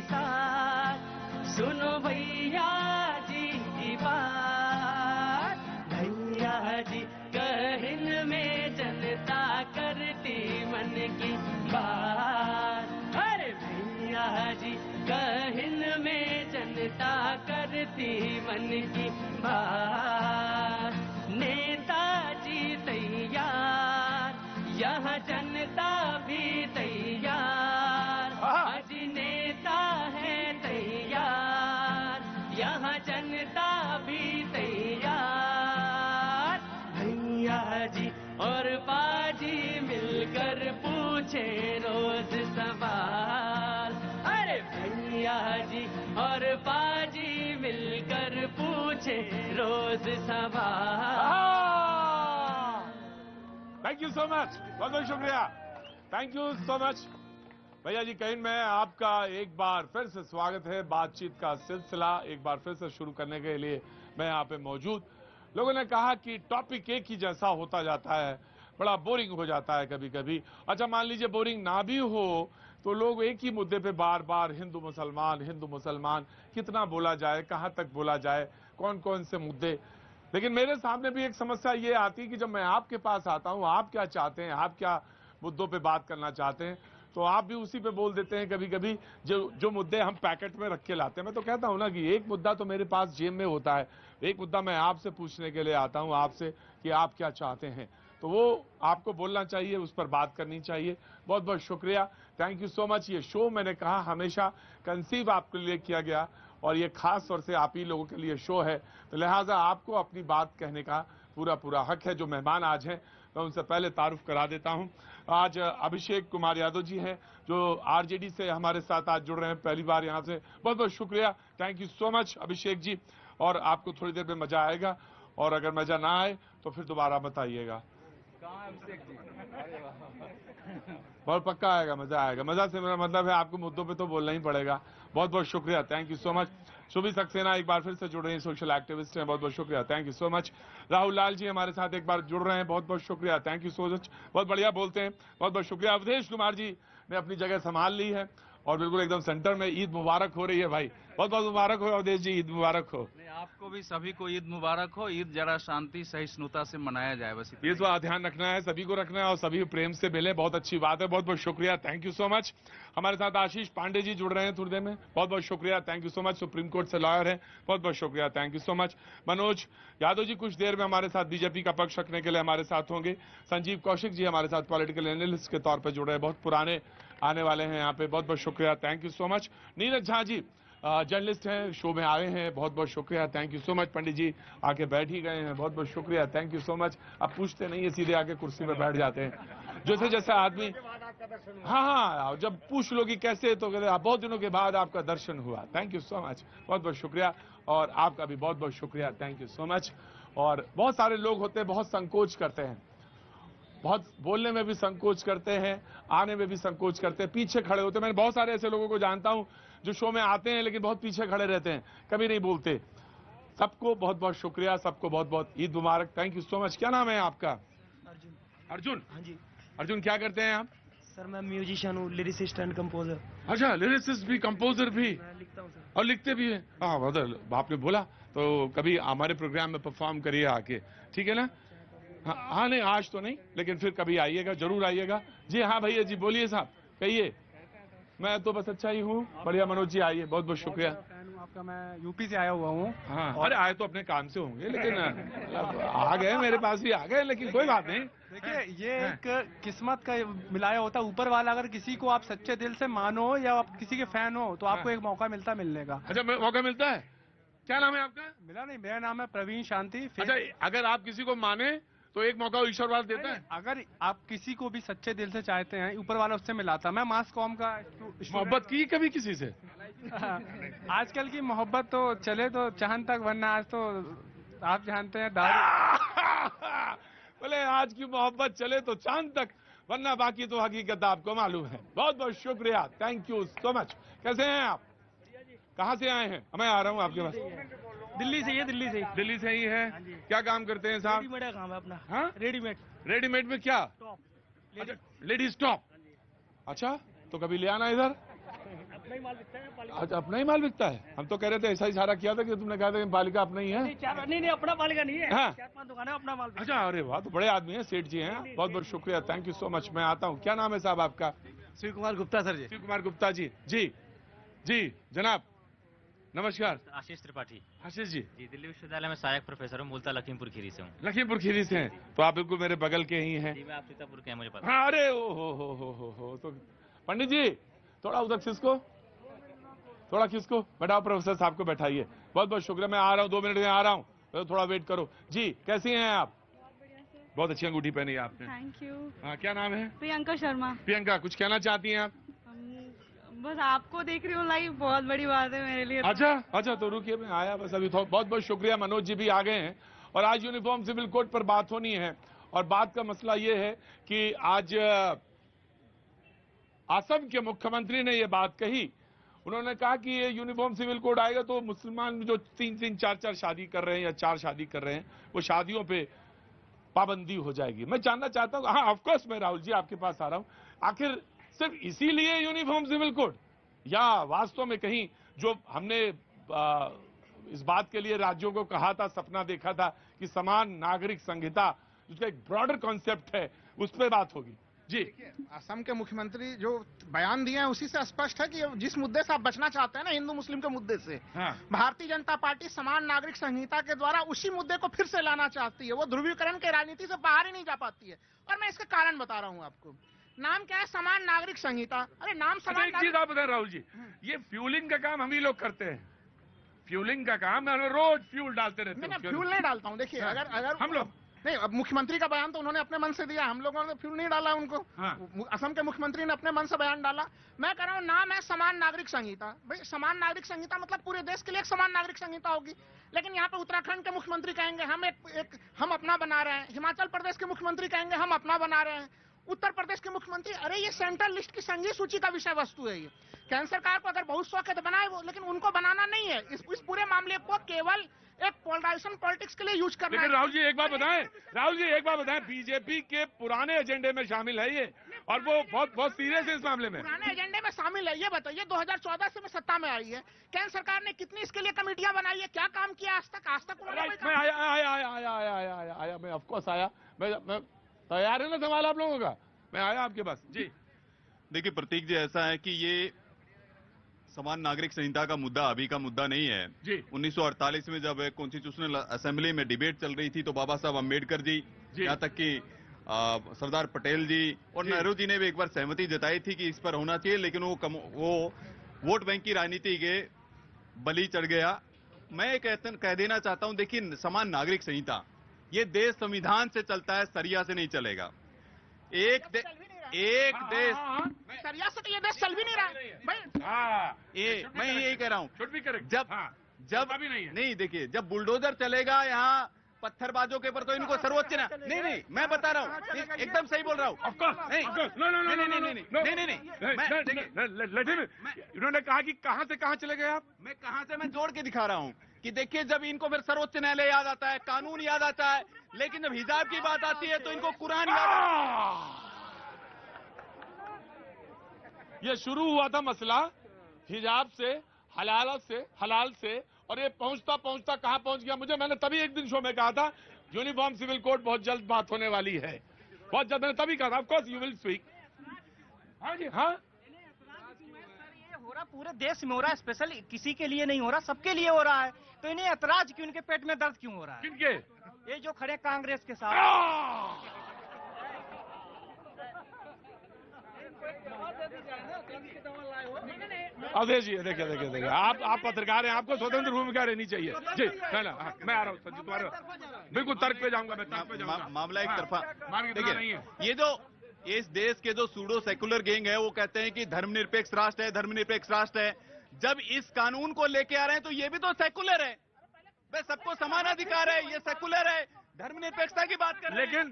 साथ, सुनो भैया जी की बात। भैया जी कहन में जनता करती मन की बात। अरे भैया जी कहन में जनता करती मन की बात। नेताजी तैयार, यहाँ जनता भी तैयार। आज नेता है तैयार, यहाँ जनता भी तैयार। भैया जी और पाजी मिलकर पूछे रोज सवाल। अरे भैया जी और पाजी मिलकर पूछे रोज सवाल। थैंक यू सो मच, बहुत बहुत शुक्रिया, थैंक यू सो मच। भैया जी कहीं में आपका एक बार फिर से स्वागत है। बातचीत का सिलसिला एक बार फिर से शुरू करने के लिए मैं यहाँ पे मौजूद। लोगों ने कहा कि टॉपिक एक ही जैसा होता जाता है, बड़ा बोरिंग हो जाता है कभी कभी। अच्छा मान लीजिए बोरिंग ना भी हो तो लोग एक ही मुद्दे पे बार बार हिंदू मुसलमान कितना बोला जाए, कहां तक बोला जाए, कौन कौन से मुद्दे। लेकिन मेरे सामने भी एक समस्या ये आती है कि जब मैं आपके पास आता हूं, आप क्या चाहते हैं, आप क्या मुद्दों पे बात करना चाहते हैं, तो आप भी उसी पे बोल देते हैं कभी कभी जो मुद्दे हम पैकेट में रख के लाते हैं। मैं तो कहता हूं ना कि एक मुद्दा तो मेरे पास जेब में होता है, एक मुद्दा मैं आपसे पूछने के लिए आता हूं आपसे कि आप क्या चाहते हैं, तो वो आपको बोलना चाहिए, उस पर बात करनी चाहिए। बहुत बहुत शुक्रिया, थैंक यू सो मच। ये शो मैंने कहा हमेशा कंसीव आपके लिए किया गया और ये खास तौर से आप ही लोगों के लिए शो है, तो लिहाजा आपको अपनी बात कहने का पूरा हक है। जो मेहमान आज हैं मैं उनसे पहले तारुफ करा देता हूं। आज अभिषेक कुमार यादव जी हैं जो आरजेडी से हमारे साथ आज जुड़ रहे हैं पहली बार यहाँ से। बहुत बहुत शुक्रिया, thank you so much Abhishek ji. और आपको थोड़ी देर में मजा आएगा और अगर मजा ना आए तो फिर दोबारा बताइएगा। बहुत पक्का आएगा, मजा आएगा। मजा से मेरा मतलब है आपको मुद्दों पे तो बोलना ही पड़ेगा। बहुत बहुत शुक्रिया, thank you so much. Shubhi Saxena एक बार फिर से जुड़ रहे हैं, सोशल एक्टिविस्ट हैं, बहुत बहुत शुक्रिया, thank you so much. Rahul Lal ji हमारे साथ एक बार जुड़ रहे हैं, बहुत बहुत शुक्रिया, थैंक यू सो मच, बहुत बढ़िया बोलते हैं, बहुत बहुत शुक्रिया। अवधेश कुमार जी ने अपनी जगह संभाल ली है और बिल्कुल एकदम सेंटर में। ईद मुबारक हो रही है भाई, बहुत बहुत मुबारक हो अवधेश जी, ईद मुबारक हो। आपको भी सभी को ईद मुबारक हो। ईद जरा शांति सहिष्णुता से मनाया जाए, बस ये तो ध्यान रखना है, सभी को रखना है और सभी प्रेम से मिले, बहुत अच्छी बात है, बहुत बहुत शुक्रिया, थैंक यू सो मच। हमारे साथ आशीष पांडे जी जुड़ रहे हैं थोड़ी देर में, बहुत बहुत शुक्रिया, thank you so much. Supreme court से लॉयर हैं, बहुत बहुत शुक्रिया, thank you so much. Manoj Yadav ji कुछ देर में हमारे साथ बीजेपी का पक्ष रखने के लिए हमारे साथ होंगे। संजीव कौशिक जी हमारे साथ पॉलिटिकल एनालिस्ट के तौर पर जुड़ रहे हैं, बहुत पुराने आने वाले हैं यहाँ पे, बहुत बहुत शुक्रिया, thank you so much. Neeraj Jha ji journalist हैं, शो में आए हैं, बहुत बहुत शुक्रिया, thank you so much. Pandit ji आके बैठ ही गए हैं, बहुत बहुत शुक्रिया, थैंक यू सो मच। अब पूछते नहीं है, सीधे आके कुर्सी पर बैठ जाते हैं, जैसे जैसे आदमी। हाँ, जब पूछ लो कि कैसे तो कहते बहुत दिनों के बाद आपका दर्शन हुआ, थैंक यू सो मच, बहुत बहुत शुक्रिया। और आपका भी बहुत बहुत शुक्रिया, थैंक यू सो मच। और बहुत सारे लोग होते हैं बहुत संकोच करते हैं, बहुत बोलने में भी संकोच करते हैं, आने में भी संकोच करते हैं, पीछे खड़े होते हैं। मैंने बहुत सारे ऐसे लोगों को जानता हूं जो शो में आते हैं लेकिन बहुत पीछे खड़े रहते हैं, कभी नहीं बोलते। सबको बहुत बहुत शुक्रिया, सबको बहुत बहुत ईद मुबारक, थैंक यू सो मच। क्या नाम है आपका? अर्जुन। अर्जुन? हाँ जी अर्जुन, क्या करते हैं आप? सर, मैं म्यूजिशियन हूँ, लिरिसिस्ट एंड कंपोजर। अच्छा, लिरिसिस्ट भी, कंपोजर भी? मैं लिखता हूँ सर। और लिखते भी हैं? हाँ, मतलब आपने बोला तो कभी हमारे प्रोग्राम में परफॉर्म करिए आके, ठीक है ना? हाँ नहीं, आज तो नहीं, लेकिन फिर कभी आइएगा, जरूर आइएगा। जी हाँ भैया जी, बोलिए साहब, कहिए। मैं तो बस अच्छा ही हूँ, बढ़िया। मनोज जी आइए, बहुत बहुत शुक्रिया। फैन हूँ आपका, मैं यूपी से आया हुआ हूँ। हाँ, अरे आए तो अपने काम से होंगे, लेकिन आ गए, मेरे पास भी आ गए, लेकिन कोई बात नहीं। देखिए, ये एक किस्मत का मिलाया होता है, ऊपर वाला अगर किसी को आप सच्चे दिल से मानो या आप किसी के फैन हो तो आपको एक मौका मिलता है मिलने का। अच्छा, मौका मिलता है? क्या नाम है आपका? मिला नहीं, मेरा नाम है प्रवीण शांति। अच्छा, अगर आप किसी को माने तो एक मौका ईश्वरवाद देता है? अगर आप किसी को भी सच्चे दिल से चाहते हैं, ऊपर वाला उससे मिलाता। मैं मास कॉम का मोहब्बत की कभी किसी से? आजकल की मोहब्बत तो चले तो चांद तक, वरना आज तो आप जानते हैं दारू। बोले आज की मोहब्बत चले तो चांद तक, वरना बाकी तो हकीकत आपको मालूम है। बहुत बहुत शुक्रिया, थैंक यू सो मच। कैसे हैं आप? कहाँ से आए हैं? मैं आ रहा हूँ आपके पास। दिल्ली से ही है, दिल्ली से। दिल्ली से ही है? क्या काम करते हैं साहब? रेडीमेड का काम है अपना। हाँ, रेडीमेड। रेडीमेड में क्या? टॉप। अच्छा, लेडीज टॉप। अच्छा, तो कभी ले आना इधर। अपना ही माल बिकता है पालिका। अच्छा, अपना ही माल बिकता है। हम तो कह रहे थे, ऐसा इशारा किया था कि तुमने कहा था कि पालिका अपना ही है। नहीं अपना पालिका नहीं है, हाँ। 4-5 दुकान है, अपना माल। अच्छा, अरे वाह, तो बड़े आदमी हैं, सेठ जी हैं। बहुत बहुत शुक्रिया, थैंक यू सो मच। मैं आता हूँ। क्या नाम है साहब आपका? शिव कुमार गुप्ता सर जी। शिव कुमार गुप्ता जी। जी जी जनाब, नमस्कार। आशीष त्रिपाठी आशीष जी, जी, दिल्ली विश्वविद्यालय में सहायक प्रोफेसर हूँ, मूलतः लखीमपुर खीरी से हूँ। लखीमपुर खीरी से हैं, तो आप बिल्कुल मेरे बगल के ही हैं। जी, मैं आप सीतापुर के हैं, मुझे पता। हाँ, अरे ओ हो। तो पंडित जी, थोड़ा उधर खिसको, थोड़ा खिसको, बैठाओ प्रोफेसर साहब को, बैठाइए। बहुत बहुत शुक्रिया, मैं आ रहा हूँ, 2 मिनट में आ रहा हूँ, तो थोड़ा वेट करो। जी, कैसी हैं आप? बहुत अच्छी अंगूठी पहनी है आपने। Thank you. हाँ, क्या नाम है? प्रियंका शर्मा। प्रियंका, कुछ कहना चाहती हैं आप? बस आपको देख रही हूँ लाइव, बहुत बड़ी बात है मेरे लिए। अच्छा, तो रुकिए, मैं आया बस अभी। बहुत बहुत शुक्रिया, मनोज जी भी आ गए हैं। और आज यूनिफॉर्म सिविल कोड पर बात होनी है, और बात का मसला ये है कि आज असम के मुख्यमंत्री ने ये बात कही। उन्होंने कहा कि ये यूनिफॉर्म सिविल कोड आएगा तो मुसलमान जो 3-3, 4-4 शादी कर रहे हैं या 4 शादी कर रहे हैं, वो शादियों पे पाबंदी हो जाएगी। मैं जानना चाहता हूँ, हाँ ऑफकोर्स मैं राहुल जी आपके पास आ रहा हूँ, आखिर सिर्फ इसीलिए यूनिफॉर्म सिविल कोड, या वास्तव में कहीं जो हमने इस बात के लिए राज्यों को कहा था, सपना देखा था कि समान नागरिक संहिता, जिसका एक ब्रॉडर कॉन्सेप्ट है, उस पर बात होगी? जी, असम के मुख्यमंत्री जो बयान दिए हैं उसी से स्पष्ट है कि जिस मुद्दे से आप बचना चाहते हैं ना, हिंदू मुस्लिम के मुद्दे से, हाँ। भारतीय जनता पार्टी समान नागरिक संहिता के द्वारा उसी मुद्दे को फिर से लाना चाहती है। वो ध्रुवीकरण की राजनीति से बाहर ही नहीं जा पाती है, और मैं इसका कारण बता रहा हूँ आपको। नाम क्या है? समान नागरिक संहिता। अरे नाम समान। एक चीज आप बताएं राहुल जी, ये फ्यूलिंग का काम हम ही लोग करते हैं। फ्यूलिंग का काम है, रोज फ्यूल डालते रहते हैं। फ्यूल नहीं डालता हूँ। देखिए, अगर हम लोग नहीं, अब मुख्यमंत्री का बयान तो उन्होंने अपने मन से दिया, हम लोगों ने फ्यूल नहीं डाला उनको। हाँ। असम के मुख्यमंत्री ने अपने मन से बयान डाला। मैं कह रहा हूँ, नाम है समान नागरिक संहिता। भाई, समान नागरिक संहिता मतलब पूरे देश के लिए एक समान नागरिक संहिता होगी। लेकिन यहाँ पे उत्तराखंड के मुख्यमंत्री कहेंगे हम अपना बना रहे हैं, हिमाचल प्रदेश के मुख्यमंत्री कहेंगे हम अपना बना रहे हैं, उत्तर प्रदेश के मुख्यमंत्री, अरे ये सेंट्रल लिस्ट की संघीय सूची का विषय वस्तु है। ये केंद्र सरकार को अगर बहुत शौक है तो बनाए वो, लेकिन उनको बनाना नहीं है। इस पूरे मामले को केवल एक पोलराइजेशन पॉलिटिक्स के लिए यूज करना है। लेकिन राहुल जी एक बात बताएं, बीजेपी के पुराने एजेंडे में शामिल है ये, और वो बहुत सीरियस है इस मामले में। पुराने एजेंडे में शामिल है, ये बताइए 2014 से सत्ता में आई है, केंद्र सरकार ने कितनी इसके लिए कमेटियां बनाई है, क्या काम किया आज तक मैं आया, मैं ऑफकोर्स आया, मैं तैयार है ना सवाल आप लोगों का, मैं आया आपके पास। जी, देखिए प्रतीक जी, ऐसा है कि ये समान नागरिक संहिता का मुद्दा अभी का मुद्दा नहीं है जी। 1948 में जब कॉन्स्टिट्यूशनल असेंबली में डिबेट चल रही थी तो बाबा साहब अम्बेडकर जी, यहाँ तक कि सरदार पटेल जी और नेहरू जी ने भी एक बार सहमति जताई थी कि इस पर होना चाहिए, लेकिन वो वोट बैंक की राजनीति के बलि चढ़ गया। मैं कह देना चाहता हूं, देखिए समान नागरिक संहिता ये देश संविधान से चलता है, सरिया से नहीं चलेगा। एक देश सरिया से तो ये देश चल भी नहीं रहा है। मैं यही कह रहा हूँ, जब अभी नहीं देखिए, जब बुलडोजर चलेगा यहाँ पत्थरबाजों के ऊपर तो इनको सर्वोच्च नहीं, मैं बता रहा हूँ, एकदम सही बोल रहा हूँ। इन्होंने कहा कि कहां से कहां चले गए आप? मैं जोड़ के दिखा रहा हूँ कि देखिए, जब इनको फिर सर्वोच्च न्यायालय याद आता है, कानून याद आता है, लेकिन जब हिजाब की बात आती है तो इनको कुरान याद आता है। ये शुरू हुआ था मसला हिजाब से, हलाल से, और ये पहुंचता कहां पहुंच गया मैंने तभी एक दिन शो में कहा था यूनिफॉर्म सिविल कोड बहुत जल्द बात होने वाली है, बहुत जल्द। मैंने तभी कहा था, of course you will speak. हाँ जी, हाँ, ये हो रहा पूरे देश में हो रहा है, स्पेशल किसी के लिए नहीं हो रहा, सबके लिए हो रहा है। तो इन्हें ऐतराज क्यों, इनके पेट में दर्द क्यों हो रहा है? किनके? ये जो खड़े कांग्रेस के साथ। अवधेश जी, देखिए, आप पत्रकार हैं, आपको स्वतंत्र भूमिका रहनी चाहिए। जी, मैं आ रहा हूँ संजू, तुम्हारे बिल्कुल तर्क पे जाऊंगा, मैं तर्क पे जाऊंगा। मामला एक तरफा नहीं है। ये जो इस देश के जो सूडो सेकुलर गैंग है वो कहते हैं कि धर्मनिरपेक्ष राष्ट्र है, जब इस कानून को लेके आ रहे हैं तो ये भी तो सेकुलर है, भाई सबको समान अधिकार है, ये सेकुलर है, धर्मनिरपेक्षता की बात कर रहे हैं।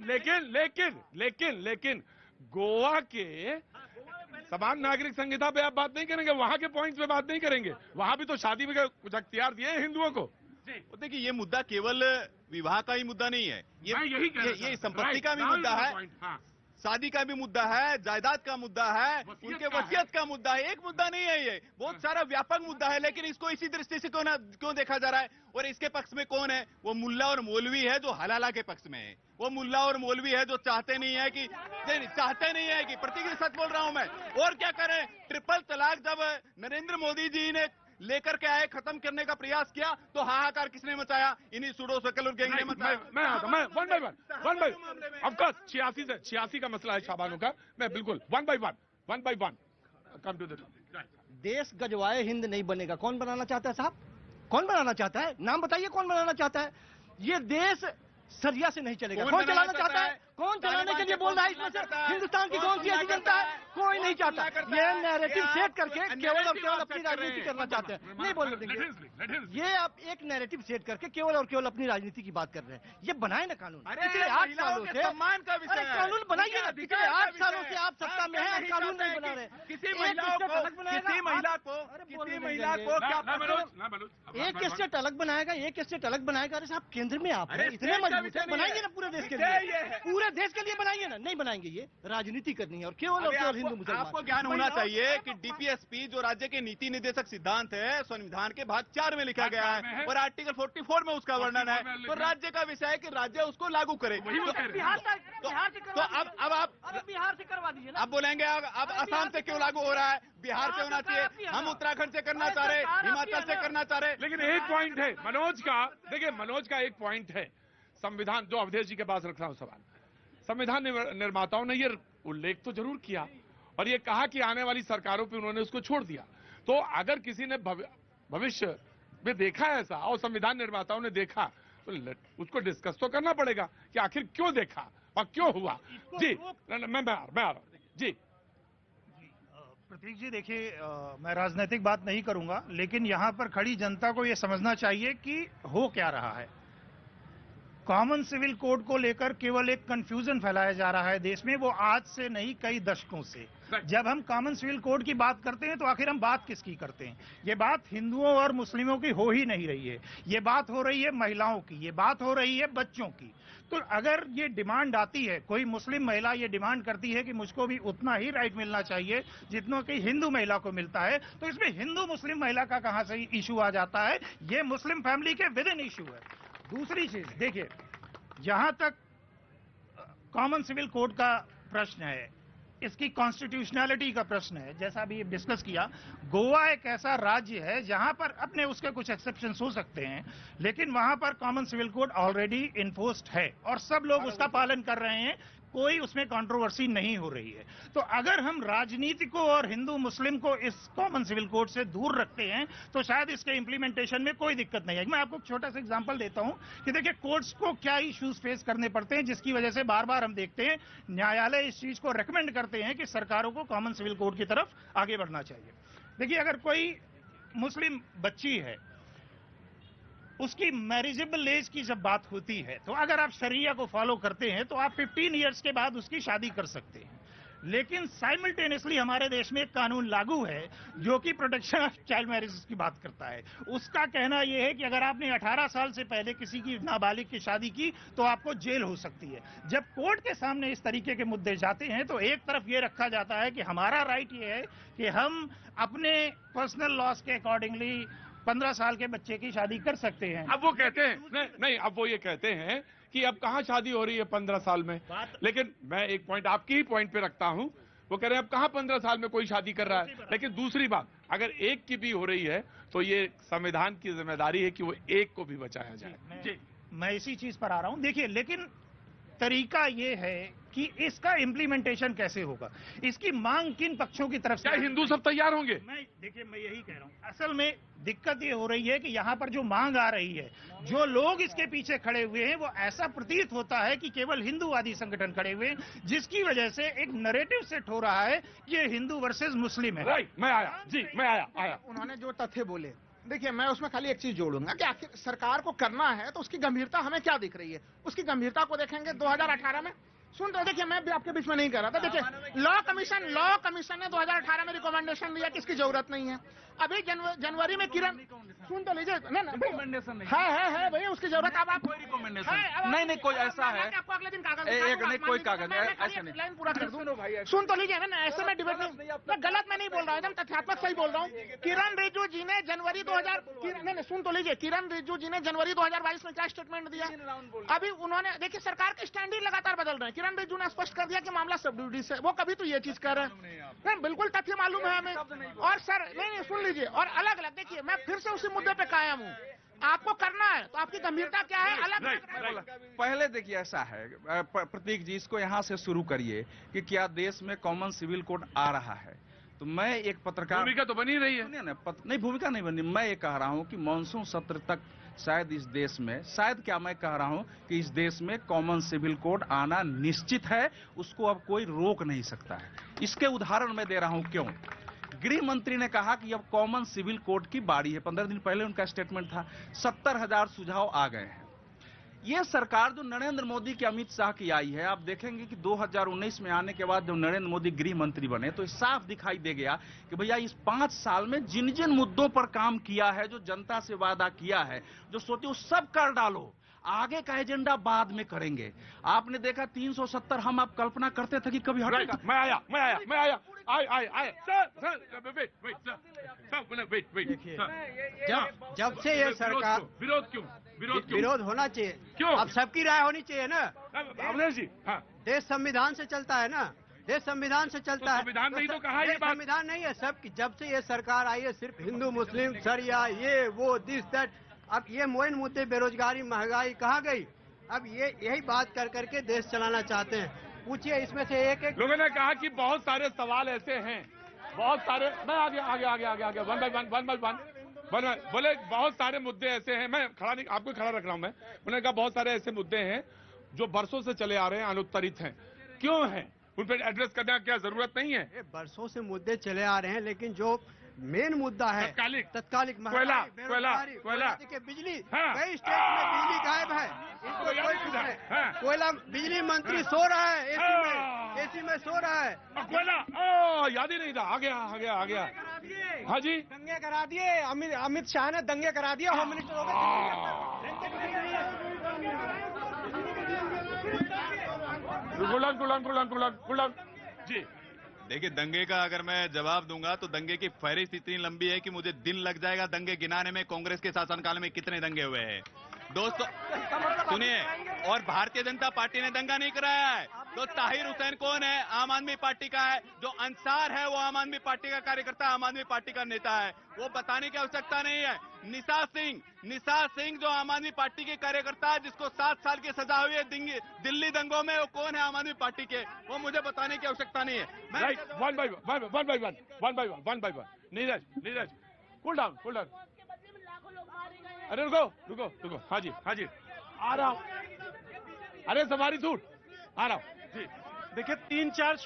लेकिन गोवा के समान नागरिक संहिता पे आप बात नहीं करेंगे, वहां के पॉइंट्स पे बात नहीं करेंगे, वहां भी तो शादी में कुछ अख्तियार दिए हैं हिंदुओं को। देखिए, ये मुद्दा केवल विवाह का ही मुद्दा नहीं है, ये संपत्ति का भी मुद्दा है। शादी का भी मुद्दा है, जायदाद का मुद्दा है, उनके वसीयत का मुद्दा है। एक मुद्दा नहीं है ये, बहुत सारा व्यापक मुद्दा है, लेकिन इसको इसी दृष्टि से क्यों देखा जा रहा है? और इसके पक्ष में कौन है? वो मुल्ला और मौलवी है जो हलाला के पक्ष में है। वो मुल्ला और मौलवी है जो चाहते नहीं है कि प्रतीक सच बोल रहा हूं मैं। और क्या करें, ट्रिपल तलाक जब नरेंद्र मोदी जी ने लेकर के आए, खत्म करने का प्रयास किया, तो हाहाकार किसने मचाया? इन्हीं सूडो सर्कल और गैंग ने मचाया। मैं वन बाय ऑफ कोर्स 86 का मसला है शाबानों का। मैं बिल्कुल one by one come to the देश गजवाए हिंद नहीं बनेगा। कौन बनाना चाहता है साहब? कौन बनाना चाहता है? नाम बताइए कौन बनाना चाहता है? ये देश सरिया से नहीं चलेगा। कौन चलाना चाहता है? कौन चलाने के लिए बोल रहा है? इसमें से हिंदुस्तान की कौन सी ऐसी जनता है? कोई नहीं चाहता। ये नैरेटिव सेट करके केवल और केवल अपनी राजनीति करना चाहते हैं। नहीं बोलने देंगे। ये आप एक नैरेटिव सेट करके केवल और केवल अपनी राजनीति की बात कर रहे हैं। ये बनाए ना कानून। पिछले 8 सालों से कानून बनाइए ना। पिछले 8 सालों से आप सत्ता में हैं, कानून नहीं बना रहे। किसी महिला को क्या एक स्टेट अलग बनाएगा, एक स्टेट अलग बनाएगा। अरे साहब, केंद्र में आप इतने मजबूत है, बनाइए ना पूरे देश के लिए। पूरे देश के लिए बनाइए ना। नहीं बनाएंगे। ये राजनीति करनी है और केवल और केवल हिंदू मुसलमान। आपको ज्ञान होना चाहिए कि डीपीएसपी जो राज्य के नीति निर्देशक सिद्धांत है, संविधान के भाग 4 में लिखा गया है और आर्टिकल 44 में उसका वर्णन है। तो राज्य का विषय है कि राज्य उसको लागू करे। तो अब आप बिहार से करवा दीजिए। अब बोलेंगे अब असम से क्यों लागू हो रहा है, बिहार से होना चाहिए, हम उत्तराखंड से करना चाह रहे, हिमाचल से करना चाह रहे। लेकिन एक पॉइंट है मनोज का। देखिए, मनोज का एक पॉइंट है। संविधान, जो अवधेश जी के पास रख रहा हूं सवाल, संविधान निर्माताओं ने ये उल्लेख तो जरूर किया और ये कहा कि आने वाली सरकारों पे उन्होंने उसको छोड़ दिया। तो अगर किसी ने भविष्य में देखा है ऐसा और संविधान निर्माताओं ने देखा, तो उसको डिस्कस तो करना पड़ेगा कि आखिर क्यों देखा और क्यों हुआ। जी मैं आ रहा हूं जी। प्रतीक जी, देखिए, मैं राजनीतिक बात नहीं करूंगा, लेकिन यहां पर खड़ी जनता को यह समझना चाहिए कि हो क्या रहा है। कॉमन सिविल कोड को लेकर केवल एक कंफ्यूजन फैलाया जा रहा है देश में, वो आज से नहीं कई दशकों से। जब हम कॉमन सिविल कोड की बात करते हैं तो आखिर हम बात किसकी करते हैं? ये बात हिंदुओं और मुस्लिमों की हो ही नहीं रही है। ये बात हो रही है महिलाओं की, ये बात हो रही है बच्चों की। तो अगर ये डिमांड आती है, कोई मुस्लिम महिला ये डिमांड करती है कि मुझको भी उतना ही राइट मिलना चाहिए जितना कि हिंदू महिला को मिलता है, तो इसमें हिंदू मुस्लिम महिला का कहां से इशू आ जाता है? ये मुस्लिम फैमिली के विद इन इशू है। दूसरी चीज देखिए, जहां तक कॉमन सिविल कोड का प्रश्न है, इसकी कॉन्स्टिट्यूशनैलिटी का प्रश्न है, जैसा अभी डिस्कस किया, गोवा एक ऐसा राज्य है जहां पर अपने उसके कुछ एक्सेप्शंस हो सकते हैं, लेकिन वहां पर common civil code already enforced है और सब लोग उसका पालन कर रहे हैं। कोई उसमें कंट्रोवर्सी नहीं हो रही है। तो अगर हम राजनीति को और हिंदू मुस्लिम को इस कॉमन सिविल कोड से दूर रखते हैं तो शायद इसके इंप्लीमेंटेशन में कोई दिक्कत नहीं है। मैं आपको एक छोटा सा एग्जांपल देता हूं कि देखिए, कोर्ट्स को क्या इश्यूज फेस करने पड़ते हैं जिसकी वजह से बार बार हम देखते हैं न्यायालय इस चीज को रेकमेंड करते हैं कि सरकारों को कॉमन सिविल कोड की तरफ आगे बढ़ना चाहिए। देखिए, अगर कोई मुस्लिम बच्ची है, उसकी मैरिजेबल एज की जब बात होती है, तो अगर आप शरिया को फॉलो करते हैं तो आप 15 इयर्स के बाद उसकी शादी कर सकते हैं। लेकिन साइमल्टेनियसली हमारे देश में एक कानून लागू है जो कि प्रोटेक्शन ऑफ चाइल्ड मैरिजेस की बात करता है। उसका कहना यह है कि अगर आपने 18 साल से पहले किसी की नाबालिग की शादी की तो आपको जेल हो सकती है। जब कोर्ट के सामने इस तरीके के मुद्दे जाते हैं तो एक तरफ ये रखा जाता है कि हमारा राइट ये है कि हम अपने पर्सनल लॉस के अकॉर्डिंगली 15 साल के बच्चे की शादी कर सकते हैं। अब वो कहते हैं नहीं, अब वो ये कहते हैं कि अब कहां शादी हो रही है 15 साल में। लेकिन मैं एक पॉइंट आपकी ही पॉइंट पे रखता हूं, वो कह रहे हैं अब कहां 15 साल में कोई शादी कर रहा है। लेकिन दूसरी बात, अगर एक की भी हो रही है तो ये संविधान की जिम्मेदारी है कि वो एक को भी बचाया जाए। मैं इसी चीज पर आ रहा हूं। देखिए, लेकिन तरीका ये है कि इसका इम्प्लीमेंटेशन कैसे होगा, इसकी मांग किन पक्षों की तरफ से? क्या हिंदू सब तैयार होंगे? देखिए, मैं यही कह रहा हूं। असल में दिक्कत ये हो रही है कि यहाँ पर जो मांग आ रही है, जो लोग इसके पीछे खड़े हुए हैं, वो ऐसा प्रतीत होता है कि केवल हिंदूवादी संगठन खड़े हुए हैं, जिसकी वजह से एक नैरेटिव सेट हो रहा है ये हिंदू वर्सेस मुस्लिम है। राइट, मैं आया। उन्होंने जो तथ्य बोले, देखिए, मैं उसमें खाली एक चीज जोड़ूंगा कि आखिर सरकार को करना है तो उसकी गंभीरता हमें क्या दिख रही है। उसकी गंभीरता को देखेंगे 2018 में। सुन रहे, देखिए, मैं भी आपके बीच में नहीं कर रहा था। देखिए, लॉ कमीशन ने 2018 में रिकमेंडेशन दिया कि इसकी जरूरत नहीं है। अभी जनवरी में किरण सुन तो लीजिए। रिकमेंडेशन नहीं है भैया, उसकी जरूरत अब आप कोई रिकमेंडेशन नहीं कोई ऐसा है आपको अगले दिन कागज एक नहीं कोई कागज ऐसा नहीं लाइन पूरा कर दूं। सुन तो लीजिए ना, ऐसे में डिबेट नहीं, गलत मैं नहीं बोल रहा हूँ, एकदम तथ्यात्मक सही बोल रहा हूँ। किरण रिजिजू जी ने जनवरी 2000 नहीं सुन तो लीजिए, किरण रिजिजू जी ने जनवरी 2022 में क्या स्टेटमेंट दिया? अभी उन्होंने देखिए सरकार के स्टैंडर्ड लगातार बदल रहे हैं। किरण रिजिजू ने स्पष्ट कर दिया कि मामला सब ड्यूटी से, वो कभी तो ये चीज कर रहे हैं, बिल्कुल तथ्य मालूम है हमें। और सर नहीं सुन लीजिए, और अलग अलग देखिए, मैं फिर से उसी मुद्दे पे कायम हूँ। आपको करना है तो आपकी गंभीरता क्या है? अलग पहले देखिए ऐसा है, प्रतीक जी इसको यहाँ से शुरू करिए कि क्या देश में कॉमन सिविल कोड आ रहा है। तो मैं एक पत्रकार, भूमिका तो बनी रही है, नहीं भूमिका नहीं बनी। मैं ये कह रहा हूँ कि मानसून सत्र तक शायद इस देश में, शायद क्या मैं कह रहा हूँ कि इस देश में कॉमन सिविल कोड आना निश्चित है, उसको अब कोई रोक नहीं सकता है। इसके उदाहरण मैं दे रहा हूँ क्यों। गृह मंत्री ने कहा कि अब कॉमन सिविल कोड की बारी है, 15 दिन पहले उनका स्टेटमेंट था। 70,000 सुझाव आ गए हैं। ये सरकार जो नरेंद्र मोदी की, अमित शाह की आई है, आप देखेंगे कि 2019 में आने के बाद जब नरेंद्र मोदी गृह मंत्री बने तो साफ दिखाई दे गया कि भैया इस 5 साल में जिन जिन मुद्दों पर काम किया है, जो जनता से वादा किया है, जो सोचे वो सब कर डालो, आगे का एजेंडा बाद में करेंगे। आपने देखा 370 हम आप कल्पना करते थे कि कभी हटेगा। मैं आया जब से ये सरकार, विरोध होना चाहिए, क्यों? अब सबकी राय होनी चाहिए ना। अवधेश जी, हाँ, देश संविधान से चलता है ना, देश संविधान से चलता है। संविधान नहीं तो कहा ये बात, संविधान नहीं है सबकी। जब से ये सरकार आई है सिर्फ हिंदू मुस्लिम सरिया ये वो दिस दैट, अब ये मोइन मुद्दे बेरोजगारी महंगाई कहाँ गई? अब ये यही बात कर करके देश चलाना चाहते हैं। पूछिए इसमें से एक एक लोगों ने कहा कि बहुत सारे सवाल ऐसे हैं, बहुत सारे, मैं आगे वन बाय वन बोले बहुत सारे मुद्दे ऐसे हैं, मैं खड़ा नहीं, आपको खड़ा रख रहा हूं मैं। उन्होंने कहा बहुत सारे ऐसे मुद्दे हैं जो बरसों से चले आ रहे हैं, अनुत्तरित हैं, क्यों हैं, उन पर एड्रेस करने की क्या जरूरत नहीं है? बरसों से मुद्दे चले आ रहे हैं, लेकिन जो मेन मुद्दा है तत्कालिक कोयला, बिजली, कई स्टेट में बिजली गायब है, इनको कोई कुछ नहीं। कोयला बिजली मंत्री सो रहा है एसी में सो रहा है। कोयला याद ही नहीं था, आ गया। हाँ जी, दंगे करा दिए, अमित शाह ने दंगे करा दिए, होम मिनिस्टर हो गए जी। देखिए, दंगे का अगर मैं जवाब दूंगा तो दंगे की फहरिस्त इतनी लंबी है कि मुझे दिन लग जाएगा दंगे गिनाने में। कांग्रेस के शासनकाल में कितने दंगे हुए हैं दोस्तों, सुनिए। और भारतीय जनता पार्टी ने दंगा नहीं कराया है। तो ताहिर हुसैन कौन है? आम आदमी पार्टी का है। जो अंसार है वो आम आदमी पार्टी का कार्यकर्ता, आम आदमी पार्टी का नेता है, वो बताने की आवश्यकता नहीं है। निशा सिंह जो आम आदमी पार्टी के कार्यकर्ता है, जिसको 7 साल की सजा हुई है दिल्ली दंगों में, वो कौन है आम आदमी पार्टी के? वो मुझे बताने की आवश्यकता नहीं है। One by one. Neeraj cool down. अरे रुको, हाँ जी, आ रहा हूँ। अरे सवारी सूट, आ रहा हूँ जी। देखिए 3-4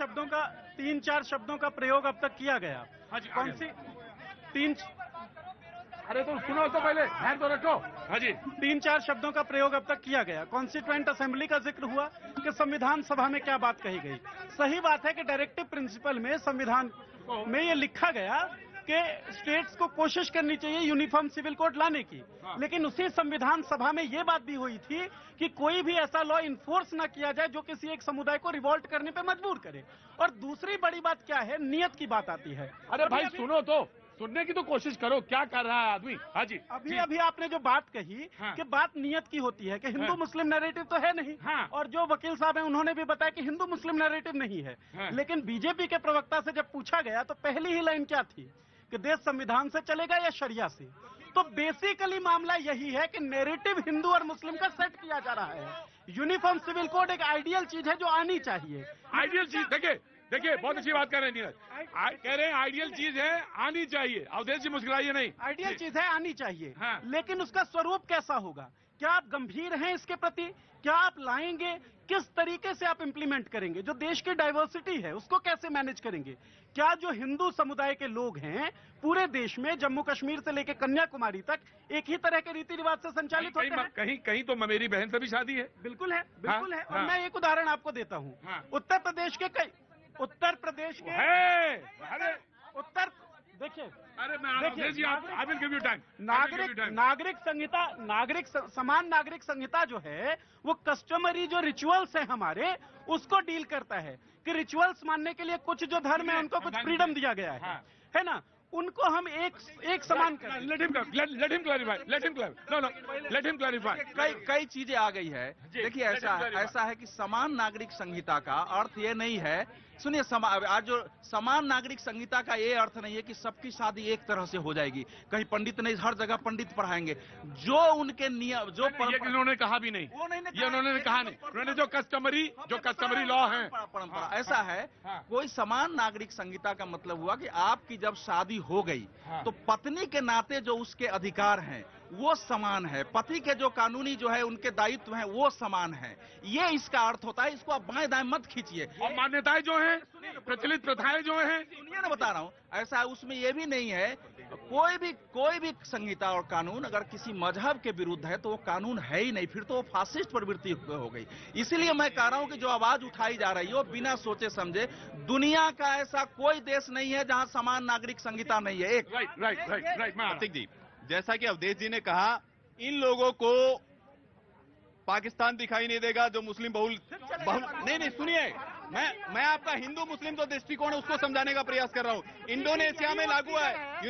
शब्दों का प्रयोग अब तक किया गया। हाँ जी, कौन सी 3? अरे तो सुनो तो पहले, ध्यान तो रखो। हाँ जी, 3-4 शब्दों का प्रयोग अब तक किया गया। कॉन्स्टिट्यूएंट असेंबली का जिक्र हुआ कि संविधान सभा में क्या बात कही गई। सही बात है कि डायरेक्टिव प्रिंसिपल में, संविधान में ये लिखा गया कि स्टेट्स को कोशिश करनी चाहिए यूनिफॉर्म सिविल कोड लाने की, लेकिन उसी संविधान सभा में ये बात भी हुई थी कि कोई भी ऐसा लॉ इन्फोर्स ना किया जाए जो किसी एक समुदाय को रिवॉल्ट करने पे मजबूर करे। और दूसरी बड़ी बात क्या है, नियत की बात आती है। अरे भाई सुनो तो, सुनने की तो कोशिश करो, क्या कर रहा है आदमी। हाँ जी, अभी आपने जो बात कही कि बात नियत की होती है कि हिंदू मुस्लिम नैरेटिव तो है नहीं, और जो वकील साहब हैं उन्होंने भी बताया कि हिंदू मुस्लिम नैरेटिव नहीं है। लेकिन बीजेपी के प्रवक्ता से जब पूछा गया तो पहली ही लाइन क्या थी कि देश संविधान से चलेगा या शरिया से। तो बेसिकली मामला यही है कि नैरेटिव हिंदू और मुस्लिम का सेट किया जा रहा है। यूनिफॉर्म सिविल कोड एक आइडियल चीज है जो आनी चाहिए। आइडियल चीज, देखिए बहुत अच्छी बात कर रहे हैं नीरज, कह रहे हैं आइडियल चीज है, आनी चाहिए। अवधेश जी मुस्कुराइए नहीं, आइडियल चीज है, आनी चाहिए। लेकिन उसका स्वरूप कैसा होगा? क्या आप गंभीर हैं इसके प्रति? क्या आप लाएंगे? किस तरीके से आप इंप्लीमेंट करेंगे? जो देश की डाइवर्सिटी है उसको कैसे मैनेज करेंगे? क्या जो हिंदू समुदाय के लोग हैं पूरे देश में, जम्मू कश्मीर से लेकर कन्याकुमारी तक, एक ही तरह के रीति रिवाज से संचालित होते हैं? कहीं तो मेरी बहन से भी शादी है। बिल्कुल है। और मैं एक उदाहरण आपको देता हूँ। उत्तर प्रदेश के देखिए, अरे मैं Awadhesh ji, I will give you time. समान नागरिक संहिता जो है वो कस्टमरी जो रिचुअल्स है हमारे उसको डील करता है कि रिचुअल्स मानने के लिए कुछ जो धर्म है उनको कुछ फ्रीडम दिया गया है ना, उनको हम एक समान कर। Let him clarify. कई चीजें आ गई है। देखिए ऐसा है कि समान नागरिक संहिता का अर्थ ये नहीं है, सुनिए, आज जो समान नागरिक संहिता का ये अर्थ नहीं है कि सबकी शादी एक तरह से हो जाएगी। कहीं पंडित नहीं, हर जगह पंडित पढ़ाएंगे। जो उनके नियम, जो उन्होंने कहा भी नहीं, ये उन्होंने कहा नहीं। उन्होंने जो कस्टमरी लॉ है, परंपरा ऐसा है। कोई समान नागरिक संहिता का मतलब हुआ कि आपकी जब शादी हो गई तो पत्नी के नाते जो उसके अधिकार हैं वो समान है, पति के जो कानूनी जो है उनके दायित्व हैं वो समान है। ये इसका अर्थ होता है। इसको आप बाएं दाएं मत खींचिए। और मान्यताएं जो हैं, प्रचलित प्रथाएं जो हैं, सुनिए ना, बता रहा हूँ। ऐसा उसमें ये भी नहीं है, कोई भी संहिता और कानून अगर किसी मजहब के विरुद्ध है तो वो कानून है ही नहीं, फिर तो वो फासिस्ट प्रवृत्ति हो गई। इसीलिए मैं कह रहा हूँ कि जो आवाज उठाई जा रही है वो बिना सोचे समझे। दुनिया का ऐसा कोई देश नहीं है जहाँ समान नागरिक संहिता नहीं है। एक प्रतीक जी, जैसा कि अवधेश जी ने कहा, इन लोगों को पाकिस्तान दिखाई नहीं देगा जो मुस्लिम बहुल नहीं, सुनिए, मैं आपका हिंदू मुस्लिम जो दृष्टिकोण है उसको समझाने का प्रयास कर रहा हूं। इंडोनेशिया में लागू है,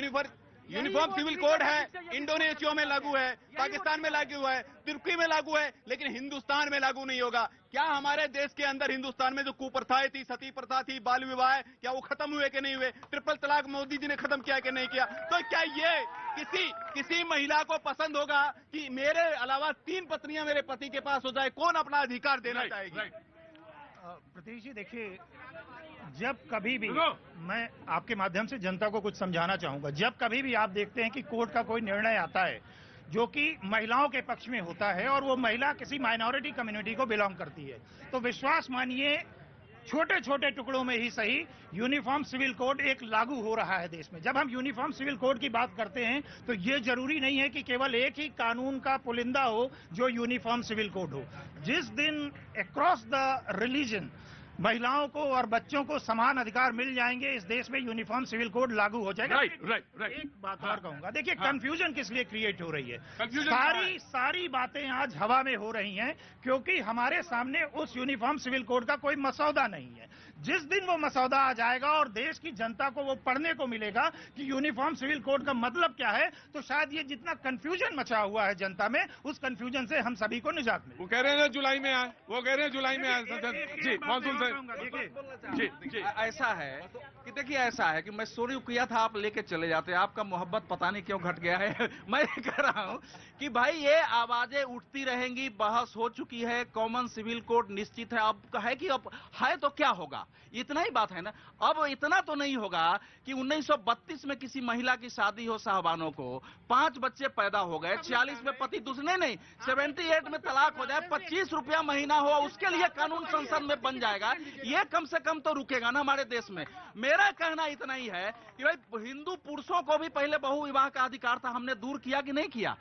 यूनिफॉर्म सिविल कोड है, इंडोनेशिया में लागू है, पाकिस्तान में लागू है, तुर्की में लागू है, लेकिन हिंदुस्तान में लागू नहीं होगा। क्या हमारे देश के अंदर हिंदुस्तान में जो कुप्रथाएं थी, सती प्रथा थी, बाल विवाह, क्या वो खत्म हुए कि नहीं हुए? ट्रिपल तलाक मोदी जी ने खत्म किया कि नहीं किया? तो क्या ये किसी महिला को पसंद होगा कि मेरे अलावा 3 पत्नियां मेरे पति के पास हो जाए? कौन अपना अधिकार देना चाहेगी? प्रतीक जी, देखिए, जब कभी भी मैं आपके माध्यम से जनता को कुछ समझाना चाहूंगा, जब कभी भी आप देखते हैं कि कोर्ट का कोई निर्णय आता है जो कि महिलाओं के पक्ष में होता है और वो महिला किसी माइनॉरिटी कम्युनिटी को बिलोंग करती है, तो विश्वास मानिए, छोटे छोटे टुकड़ों में ही सही, यूनिफॉर्म सिविल कोड एक लागू हो रहा है देश में। जब हम यूनिफॉर्म सिविल कोड की बात करते हैं तो ये जरूरी नहीं है कि केवल एक ही कानून का पुलिंदा हो जो यूनिफॉर्म सिविल कोड हो। जिस दिन अक्रॉस द रिलीजन महिलाओं को और बच्चों को समान अधिकार मिल जाएंगे, इस देश में यूनिफॉर्म सिविल कोड लागू हो जाएगा। राइट। एक बात और कहूंगा, देखिए, कंफ्यूजन किस लिए क्रिएट हो रही है? सारी बातें आज हवा में हो रही हैं क्योंकि हमारे सामने उस यूनिफॉर्म सिविल कोड का कोई मसौदा नहीं है। जिस दिन वो मसौदा आ जाएगा और देश की जनता को वो पढ़ने को मिलेगा कि यूनिफॉर्म सिविल कोड का मतलब क्या है, तो शायद ये जितना कंफ्यूजन मचा हुआ है जनता में, उस कंफ्यूजन से हम सभी को निजात मिले। वो कह रहे हैं जुलाई में आए, जी मानसून से जी। ऐसा है कि देखिए, ऐसा है कि मैं शुरू किया था, आप लेके चले जाते, आपका मोहब्बत पता नहीं क्यों घट गया है। मैं कह रहा हूं कि भाई ये आवाजें उठती रहेंगी, बहस हो चुकी है, कॉमन सिविल कोड निश्चित है। अब है कि अब है तो क्या होगा, इतना ही बात है ना। अब इतना तो नहीं होगा कि 1932 में किसी महिला की शादी हो, साहबानों को 5 बच्चे पैदा हो गए, 46 में पति दूसरे नहीं, 78 में तलाक हो जाए, 25 रुपया महीना हो, उसके लिए कानून संसद में बन जाएगा। ये कम से कम तो रुकेगा ना हमारे देश में। मेरा कहना इतना ही है कि भाई हिंदू पुरुषों को भी पहले बहु विवाह का अधिकार था, हमने दूर किया कि नहीं किया?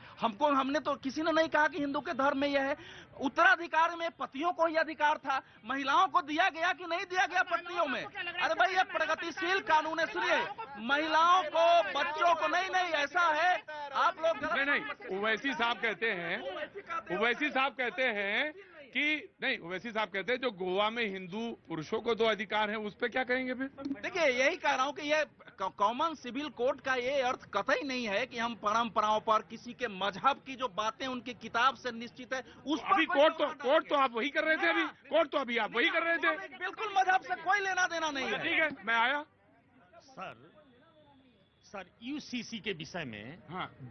हमने तो किसी ने नहीं कहा कि हिंदू के धर्म में यह है। उत्तराधिकार में पतियों को ही अधिकार था, महिलाओं को दिया गया कि नहीं दिया गया पत्नियों में? अरे भाई ये प्रगतिशील कानून है। सुनिए, महिलाओं को, बच्चों को नहीं, ऐसा है आप लोग नहीं, ओवैसी साहब कहते हैं कि नहीं, ओवैसी साहब कहते हैं जो गोवा में हिंदू पुरुषों को 2 अधिकार हैं, उस पर क्या कहेंगे फिर? देखिए, यही कह रहा हूं कि ये कॉमन सिविल कोड का ये अर्थ कतई नहीं है कि हम परंपराओं पर, किसी के मजहब की जो बातें उनकी किताब से निश्चित है उस पर। अभी कोड तो आप वही कर रहे थे, अभी कोड तो अभी आप वही कर रहे थे। बिल्कुल मजहब से कोई लेना देना नहीं है। ठीक है, मैं आया। सर, यूसीसी के विषय में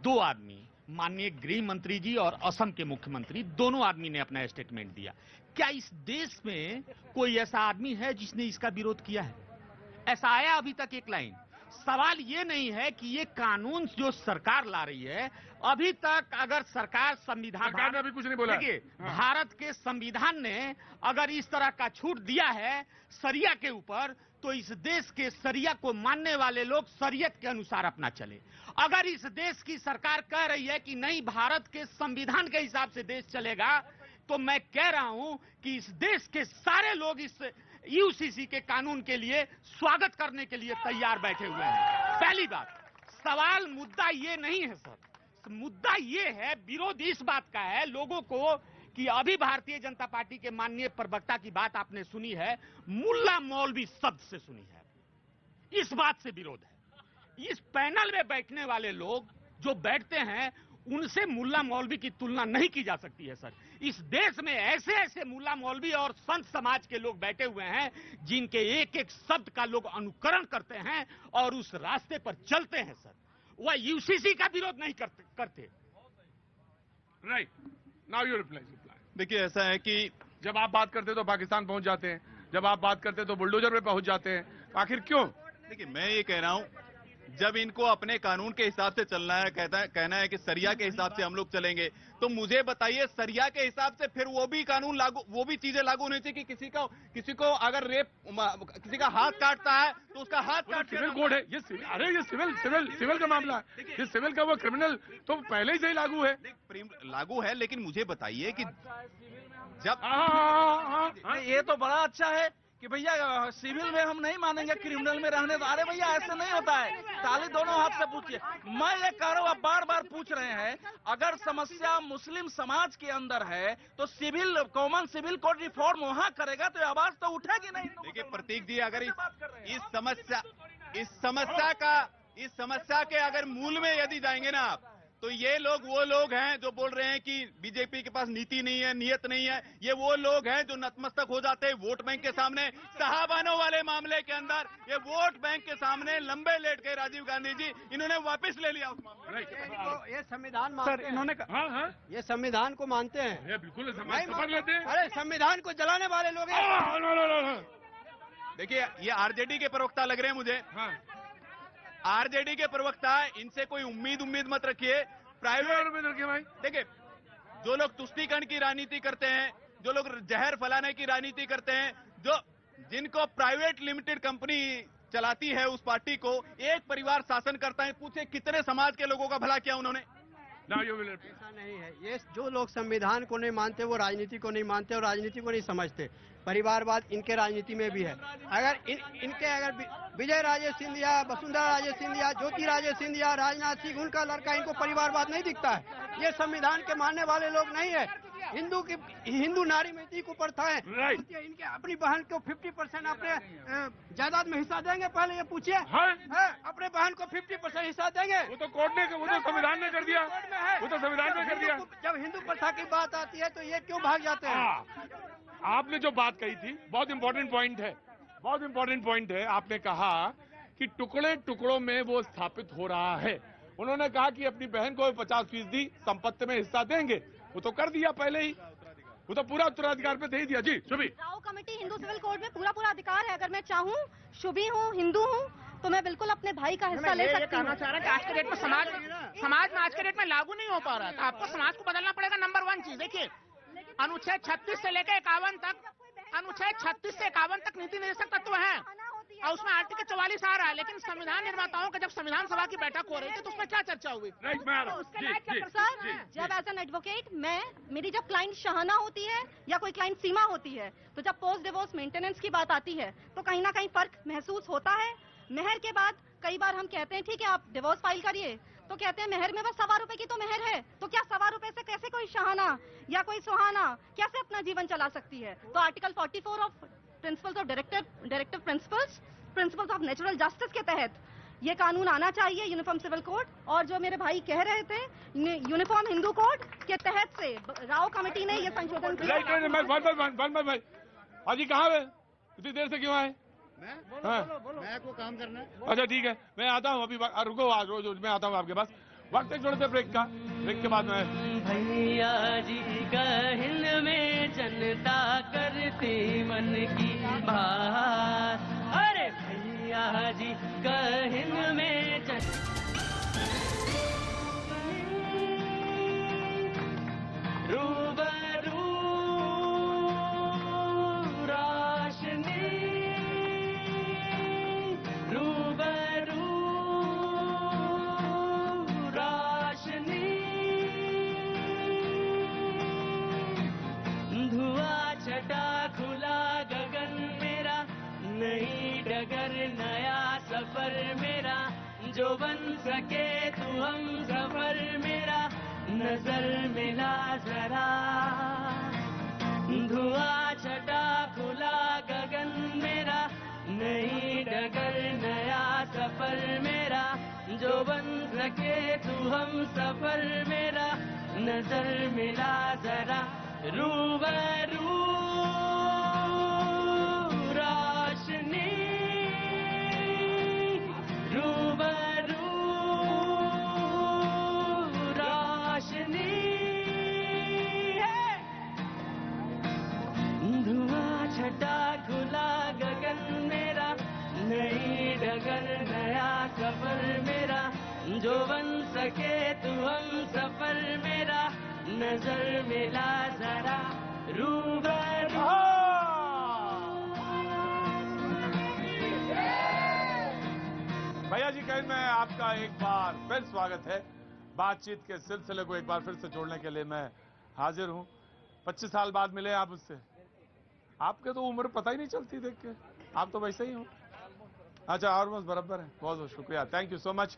2 आदमी, माननीय गृह मंत्री जी और असम के मुख्यमंत्री, दोनों आदमी ने अपना स्टेटमेंट दिया। क्या इस देश में कोई ऐसा आदमी है जिसने इसका विरोध किया है? ऐसा आया अभी तक एक लाइन? सवाल ये नहीं है कि ये कानून जो सरकार ला रही है, अभी तक अगर सरकार ने अभी कुछ नहीं बोला। देखिए, भारत के संविधान ने अगर इस तरह का छूट दिया है शरिया के ऊपर, तो इस देश के शरिया को मानने वाले लोग शरीयत के अनुसार अपना चले। अगर इस देश की सरकार कह रही है कि नहीं, भारत के संविधान के हिसाब से देश चलेगा, तो मैं कह रहा हूं कि इस देश के सारे लोग इस यूसीसी के कानून के लिए स्वागत करने के लिए तैयार बैठे हुए हैं। पहली बात, सवाल मुद्दा ये नहीं है सर, मुद्दा ये है, विरोध इस बात का है लोगों को कि अभी भारतीय जनता पार्टी के माननीय प्रवक्ता की बात आपने सुनी है, मुल्ला मौलवी शब्द से सुनी है, इस बात से विरोध है। इस पैनल में बैठने वाले लोग जो बैठते हैं उनसे मुल्ला मौलवी की तुलना नहीं की जा सकती है सर। इस देश में ऐसे ऐसे मुल्ला मौलवी और संत समाज के लोग बैठे हुए हैं जिनके एक एक शब्द का लोग अनुकरण करते हैं और उस रास्ते पर चलते हैं सर। वह यूसीसी का विरोध नहीं करते। Right, now you reply. देखिए ऐसा है कि जब आप बात करते तो पाकिस्तान पहुंच जाते हैं, जब आप बात करते तो बुलडोजर पे पहुंच जाते हैं, आखिर क्यों? देखिए मैं ये कह रहा हूं, जब इनको अपने कानून के हिसाब से चलना है, कहना है कि सरिया के हिसाब से हम लोग चलेंगे, तो मुझे बताइए सरिया के हिसाब से फिर वो भी कानून लागू, वो भी चीजें लागू होनी चाहिए कि किसी को अगर रेप, किसी का हाथ काटता है तो उसका हाथ काट। सिविल कोड है ये, अरे ये सिविल का मामला है, ये सिविल का, वो क्रिमिनल तो पहले ही से ही लागू है। लागू है, लेकिन मुझे बताइए कि जब ये तो बड़ा अच्छा है कि भैया सिविल में हम नहीं मानेंगे, क्रिमिनल में रहने दो। अरे भैया ऐसे नहीं होता है, ताली दोनों हाथ से पूछिए। मैं ये कह रहा हूँ, आप बार बार पूछ रहे हैं, अगर समस्या मुस्लिम समाज के अंदर है तो civil, common civil code reform वहाँ करेगा तो आवाज तो उठेगी नहीं। देखिए प्रतीक जी, अगर इस समस्या के अगर मूल में यदि जाएंगे ना आप, तो ये लोग वो लोग हैं जो बोल रहे हैं कि बीजेपी के पास नीति नहीं है, नियत नहीं है। ये वो लोग हैं जो नतमस्तक हो जाते हैं वोट बैंक के सामने। साहबानों वाले मामले के अंदर ये वोट बैंक के सामने लंबे लेट गए राजीव गांधी जी, इन्होंने वापस ले लिया उस मामले। ये संविधान मानते हैं। इन्होंने ये संविधान को मानते हैं, बिल्कुल शपथ लेते हैं। अरे संविधान को जलाने वाले लोग हैं। देखिए ये आरजेडी के प्रवक्ता लग रहे हैं मुझे, आरजेडी के प्रवक्ता, इनसे कोई उम्मीद मत रखिए। प्राइवेट में रखिए भाई। देखिए जो लोग तुष्टीकरण की राजनीति करते हैं, जो लोग जहर फैलाने की राजनीति करते हैं, जिनको प्राइवेट लिमिटेड कंपनी चलाती है, उस पार्टी को एक परिवार शासन करता है, पूछे कितने समाज के लोगों का भला किया उन्होंने। ऐसा नहीं है, ये जो लोग संविधान को नहीं मानते वो राजनीति को नहीं मानते और राजनीति को नहीं समझते। परिवारवाद इनके राजनीति में भी है। अगर इनके विजय राजे सिंधिया, वसुंधरा राजे सिंधिया, ज्योति राजे सिंधिया, राजनाथ सिंह, उनका लड़का, इनको परिवारवाद नहीं दिखता है। ये संविधान के मानने वाले लोग नहीं है। हिंदू नारी नीति को प्रथा है। इनके अपनी बहन को 50% अपने जायदाद में हिस्सा देंगे। पहले ये पूछिए, अपने बहन को 50% हिस्सा देंगे? वो तो कोर्ट ने, वो तो संविधान ने कर दिया, वो तो संविधान ने कर दिया। जब हिंदू प्रथा की बात आती है तो ये क्यों भाग जाते हैं? आपने जो बात कही थी बहुत इंपॉर्टेंट पॉइंट है, बहुत इंपॉर्टेंट पॉइंट है। आपने कहा कि टुकड़े टुकड़ों में वो स्थापित हो रहा है। उन्होंने कहा कि अपनी बहन को 50% संपत्ति में हिस्सा देंगे, वो तो कर दिया पहले ही, वो तो पूरा उत्तराधिकार पे दे दिया। जी Shubhi, Rao committee Hindu civil code में पूरा अधिकार है। अगर मैं चाहूँ, शुभी हूँ, हिंदू हूँ, तो मैं बिल्कुल अपने भाई का हिस्सा ले सकती हूँ। कहना चाह रहा है कि आज के डेट में समाज में आज के डेट में लागू नहीं हो पा रहा है, तो आपको समाज को बदलना पड़ेगा। नंबर 1 चीज देखिए, अनुच्छेद 36 से लेकर 51 तक, अनुच्छेद 36 से 51 तक नीति निर्देशक तत्व है और उसमें आर्टिकल 44 आ रहा है। लेकिन संविधान निर्माताओं का जब संविधान सभा की बैठक हो रही थी तो उसमें क्या चर्चा हुई? सर, जब एज एन एडवोकेट मेरी जब क्लाइंट शहाना होती है या कोई क्लाइंट सीमा होती है, तो जब पोस्ट डिवोर्स मेंटेनेंस की बात आती है तो कहीं ना कहीं फर्क महसूस होता है। मेहर के बाद कई बार हम कहते हैं ठीक है आप डिवोर्स फाइल करिए, तो कहते हैं मेहर में बस ₹1.25 की तो मेहर है, तो क्या ₹1.25 से कैसे कोई शहाना या कोई सुहाना कैसे अपना जीवन चला सकती है? तो article 44 of principles of directive principles of natural justice के तहत ये कानून आना चाहिए, यूनिफॉर्म सिविल कोड। और जो मेरे भाई कह रहे थे, यूनिफॉर्म हिंदू कोड के तहत से राव कमेटी ने ये संशोधन किया। हाजी कहाँ है, इतनी देर से क्यों आए? मैं को काम करना है। अच्छा ठीक है, मैं आता हूँ अभी, रुको आज रोज मैं आता हूँ आपके पास। वक्त एक थोड़े से ब्रेक का, ब्रेक के बाद में भैया जी कहन में जनता करती मन की बात। अरे भैया जी कहन में रूबरू रोशनी, रूबरू रोशनी, सफर मेरा, जो बन सके तू हम सफर मेरा, नजर मिला जरा, धुआं छटा खुला गगन मेरा, नई डगर नया सफर मेरा, जो बन सके तू हम सफर मेरा, नजर मिला जरा, रूबरू रोशनी, रूबरू रोशनी, धुआं छटा खुला गगन मेरा, नई डगर नया सफर मेरा, जो बन सके तू हम सफर मेरा, नजर मिला जरा, रूबरू। भैया जी कहीं मैं आपका एक बार फिर स्वागत है। बातचीत के सिलसिले को एक बार फिर से जोड़ने के लिए मैं हाजिर हूं। 25 साल बाद मिले आप उससे, आपके तो उम्र पता ही नहीं चलती देख के, आप तो वैसे ही हो। अच्छा, ऑलमोस्ट बराबर है। बहुत बहुत शुक्रिया, थैंक यू सो मच।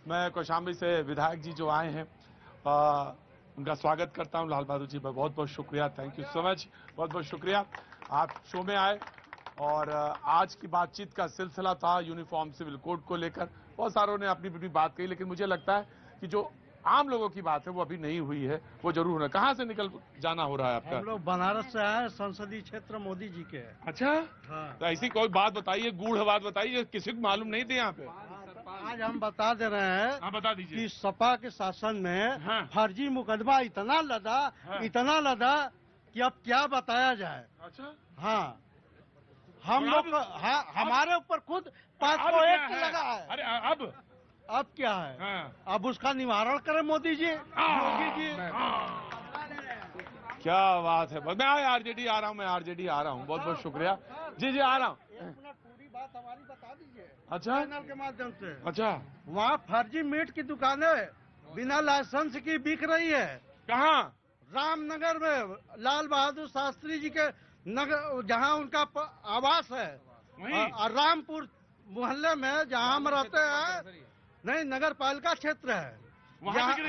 मैं कौशाम्बी से विधायक जी जो आए हैं उनका स्वागत करता हूं। लाल बहादुर जी का बहुत बहुत शुक्रिया, थैंक यू सो मच, बहुत बहुत शुक्रिया। आप शो में आए और आज की बातचीत का सिलसिला था यूनिफॉर्म सिविल कोड को लेकर। बहुत सारों ने अपनी अपनी बात कही, लेकिन मुझे लगता है कि जो आम लोगों की बात है वो अभी नहीं हुई है, वो जरूर होना। कहाँ से निकल जाना हो रहा है आपका? हम लोग बनारस से आए, संसदीय क्षेत्र मोदी जी के। अच्छा, हाँ। तो ऐसी कोई बात बताइए, गूढ़ बात बताइए, किसी को मालूम नहीं थी यहाँ पे। आज हम बता दे रहे हैं। हाँ, बता दीजिए। कि सपा के शासन में हाँ। फर्जी मुकदमा इतना लदा, हाँ। इतना लदा कि अब क्या बताया जाए। अच्छा, हाँ, हम लोग हाँ, हमारे ऊपर खुद 501 लगा है। अरे अब क्या है? हाँ। अब उसका निवारण करें मोदी जी, योगी जी। क्या बात है। मैं आरजेडी आ रहा हूँ, मैं आरजेडी आ रहा हूँ। बहुत बहुत शुक्रिया जी। जी आ रहा हूँ। पूरी बात हमारी बता दीजिए अच्छा, चैनल के माध्यम से। अच्छा, वहाँ फर्जी मीट की दुकानें बिना लाइसेंस की बिक रही है। कहाँ? रामनगर में लाल बहादुर शास्त्री जी के नगर, जहाँ उनका आवास है। और रामपुर मोहल्ले में जहाँ हम रहते हैं, नहीं, नगर पालिका क्षेत्र है।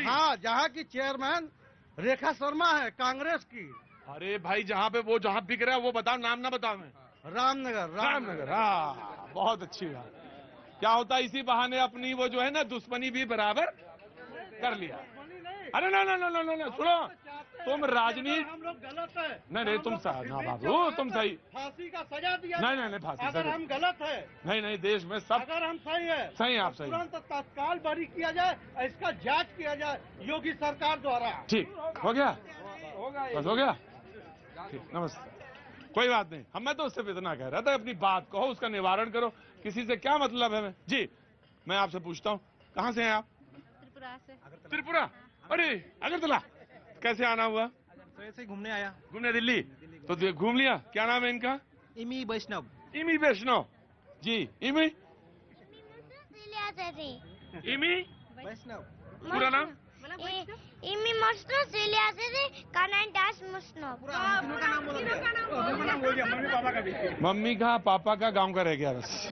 हाँ, जहाँ की चेयरमैन रेखा शर्मा है, कांग्रेस की। अरे भाई, जहाँ पे वो जहाँ बिक रहा है वो बताओ, नाम ना बताओ। मैं रामनगर। रामनगर, हाँ, बहुत अच्छी बात। क्या होता है, इसी बहाने अपनी वो जो है ना दुश्मनी भी बराबर कर लिया। अरे ना ना ना ना ना, सुनो, तुम राजनीति, हम लोग गलत है। नहीं तुम सही ना बाबू, तुम सही। फांसी का सजा दिया। नहीं फांसी। अगर हम गलत है, नहीं, देश में सब, अगर हम सही है, सही आप सही, तुरंत तत्काल बरी किया जाए, इसका जांच किया जाए योगी सरकार द्वारा। ठीक हो गया, बस हो गया। ठीक, नमस्ते। कोई बात नहीं, मैं तो उससे इतना कह रहा था, अपनी बात कहो, उसका निवारण करो, किसी से क्या मतलब है। जी, मैं आपसे पूछता हूँ, कहाँ से हैं आप? त्रिपुरा से। त्रिपुरा? अरे, अगरतला कैसे आना हुआ? तो ऐसे ही घूमने आया। घूमने दिल्ली? तो घूम लिया। क्या नाम है इनका? इमी वैष्णव। इमी वैष्णव जी। इमी इमी वैष्णव पूरा नाम? इमी मस्नो सिलिया से कनाडास मस्नो। मम्मी का पापा का गांव का रह गया बस।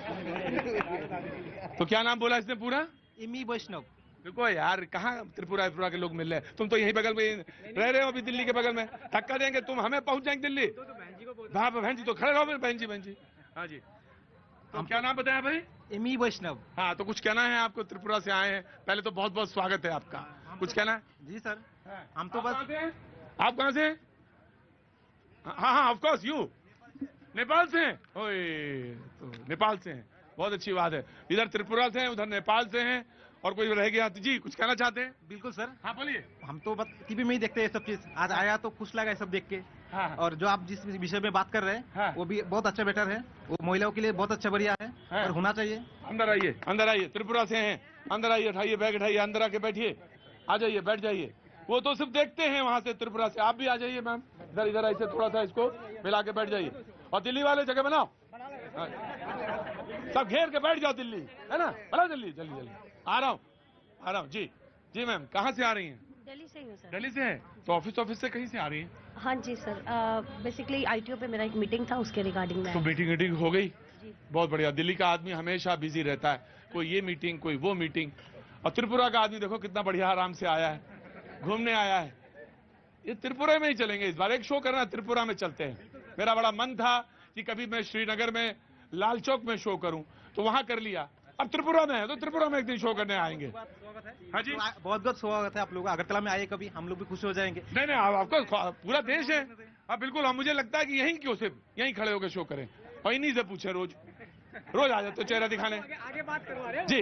तो क्या नाम बोला इसने पूरा? इमी वैष्णव। देखो यार, कहाँ त्रिपुरा के लोग मिल रहे हैं। तुम तो यहीं बगल में रह रहे हो, अभी दिल्ली के बगल में। धक्का देंगे तुम, हमें पहुंच जाएंगे दिल्ली। हाँ बहन जी, तो खड़े रहो बहन जी। हाँ जी, तो क्या नाम बताया भाई? इमी वैष्णव। हाँ, तो कुछ कहना है आपको? त्रिपुरा से आए हैं, पहले तो बहुत बहुत स्वागत है आपका। कुछ कहना है? जी सर, हम तो बस। आप कहाँ से? हाँ ऑफ कोर्स, यू नेपाल से हैं? ओए, तो नेपाल से हैं, बहुत अच्छी बात है। इधर त्रिपुरा से हैं, उधर नेपाल से हैं, और कोई रह गया तो जी कुछ कहना चाहते हैं? बिल्कुल सर। हाँ बोलिए। हम तो बस टीवी में ही देखते हैं ये सब चीज, आज आया तो खुश लगा ये सब देख के। हाँ। और जो आप जिस विषय में बात कर रहे हैं, हाँ। वो भी बहुत अच्छा बेटर है, वो महिलाओं के लिए बहुत अच्छा बढ़िया है, और होना चाहिए। अंदर आइए, त्रिपुरा से हैं, अंदर आइए, उठाइए बैग, उठाइए, अंदर आके बैठिए, आ जाइए, बैठ जाइए। वो तो सिर्फ देखते हैं वहां से त्रिपुरा से, आप भी आ जाइए मैम, इधर ऐसे थोड़ा सा इसको मिला के बैठ जाइए। और दिल्ली वाले जगह बनाओ, सब घेर के बैठ जाओ, दिल्ली है ना, बना दिल्ली, जल्दी आ रहा हूँ जी मैम। कहाँ से आ रही हैं? दिल्ली से ही हूँ सर। दिल्ली से हैं, तो ऑफिस से कहीं से आ रही हैं? हाँ जी सर, बेसिकली आईटीओ पे मेरा एक मीटिंग था, उसके रिगार्डिंग में। तो मीटिंग हो गई? बहुत बढ़िया। दिल्ली का आदमी हमेशा बिजी रहता है, कोई ये मीटिंग कोई वो मीटिंग। और त्रिपुरा का आदमी देखो कितना बढ़िया आराम से आया है, घूमने आया है। ये त्रिपुरा में ही चलेंगे इस बार, एक शो करना त्रिपुरा में चलते हैं। मेरा बड़ा मन था कि कभी मैं श्रीनगर में लाल चौक में शो करूं, तो वहां कर लिया। अब त्रिपुरा में है तो त्रिपुरा में एक दिन शो करने आएंगे। हाँ जी, बहुत बहुत स्वागत है आप लोग। अगरतला में आए कभी, हम लोग भी खुश हो जाएंगे। नहीं आपको पूरा देश है। अब बिल्कुल, हम मुझे लगता है कि यहीं क्यों सिर्फ यहीं खड़े होकर शो करें और इन्हीं से पूछे रोज आ जाते तो चेहरा दिखाने। आगे बात करवा रहे हो जी,